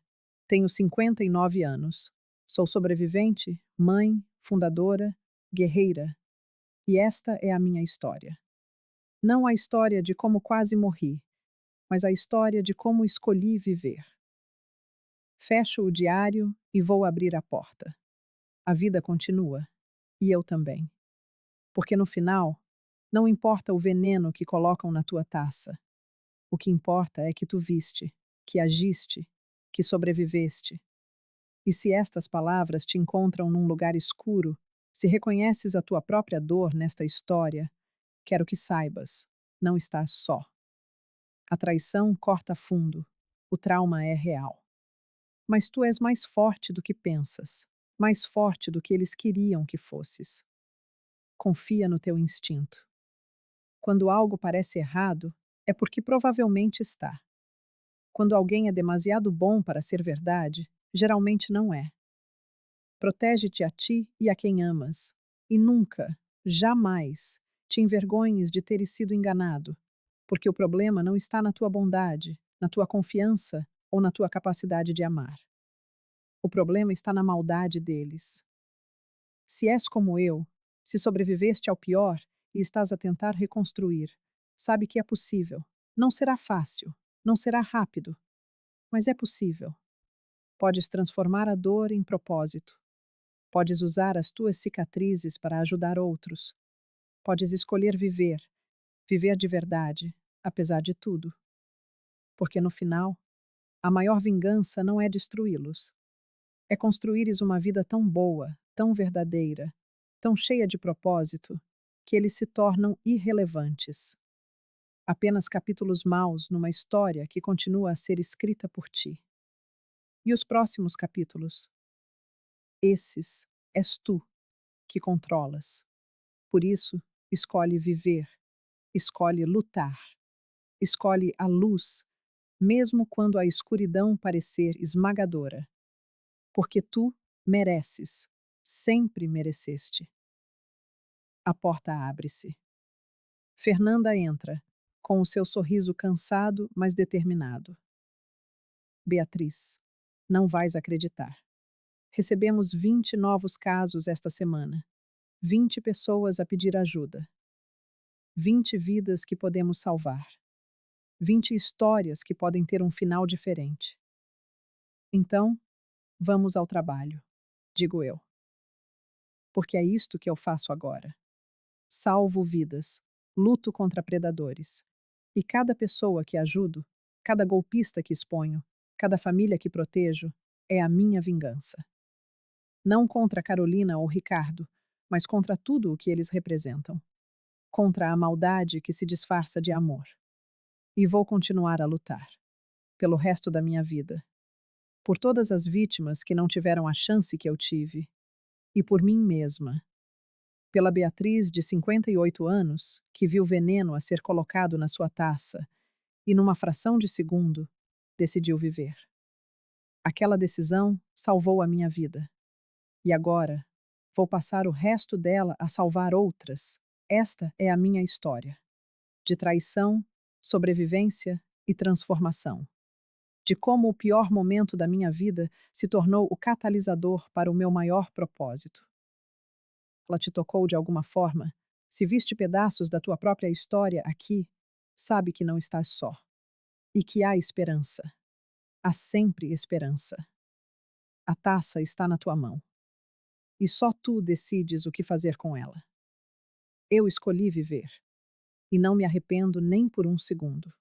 Tenho 59 anos. Sou sobrevivente, mãe, fundadora, guerreira. E esta é a minha história. Não a história de como quase morri, mas a história de como escolhi viver. Fecho o diário e vou abrir a porta. A vida continua. E eu também. Porque no final, não importa o veneno que colocam na tua taça. O que importa é que tu viste, que agiste, que sobreviveste. E se estas palavras te encontram num lugar escuro, se reconheces a tua própria dor nesta história, quero que saibas, não estás só. A traição corta fundo, o trauma é real. Mas tu és mais forte do que pensas, mais forte do que eles queriam que fosses. Confia no teu instinto. Quando algo parece errado, é porque provavelmente está. Quando alguém é demasiado bom para ser verdade, geralmente não é. Protege-te a ti e a quem amas, e nunca, jamais, te envergonhes de teres sido enganado, porque o problema não está na tua bondade, na tua confiança ou na tua capacidade de amar. O problema está na maldade deles. Se és como eu, se sobreviveste ao pior e estás a tentar reconstruir, sabe que é possível. Não será fácil, não será rápido, mas é possível. Podes transformar a dor em propósito. Podes usar as tuas cicatrizes para ajudar outros. Podes escolher viver, viver de verdade, apesar de tudo. Porque no final, a maior vingança não é destruí-los. É construíres uma vida tão boa, tão verdadeira, tão cheia de propósito, que eles se tornam irrelevantes. Apenas capítulos maus numa história que continua a ser escrita por ti. E os próximos capítulos? Esses és tu que controlas. Por isso, escolhe viver, escolhe lutar, escolhe a luz, mesmo quando a escuridão parecer esmagadora, porque tu mereces, sempre mereceste. A porta abre-se. Fernanda entra, com o seu sorriso cansado, mas determinado. Beatriz, não vais acreditar. Recebemos 20 novos casos esta semana. 20 pessoas a pedir ajuda. 20 vidas que podemos salvar. 20 histórias que podem ter um final diferente. Então, vamos ao trabalho, digo eu. Porque é isto que eu faço agora. Salvo vidas, luto contra predadores. E cada pessoa que ajudo, cada golpista que exponho, cada família que protejo, é a minha vingança. Não contra Carolina ou Ricardo, mas contra tudo o que eles representam. Contra a maldade que se disfarça de amor. E vou continuar a lutar. Pelo resto da minha vida. Por todas as vítimas que não tiveram a chance que eu tive. E por mim mesma. Pela Beatriz, de 58 anos, que viu veneno a ser colocado na sua taça e, numa fração de segundo, decidiu viver. Aquela decisão salvou a minha vida. E agora, vou passar o resto dela a salvar outras. Esta é a minha história. De traição, sobrevivência e transformação. De como o pior momento da minha vida se tornou o catalisador para o meu maior propósito. Ela te tocou de alguma forma? Se viste pedaços da tua própria história aqui, sabe que não estás só. E que há esperança. Há sempre esperança. A taça está na tua mão. E só tu decides o que fazer com ela. Eu escolhi viver. E não me arrependo nem por um segundo.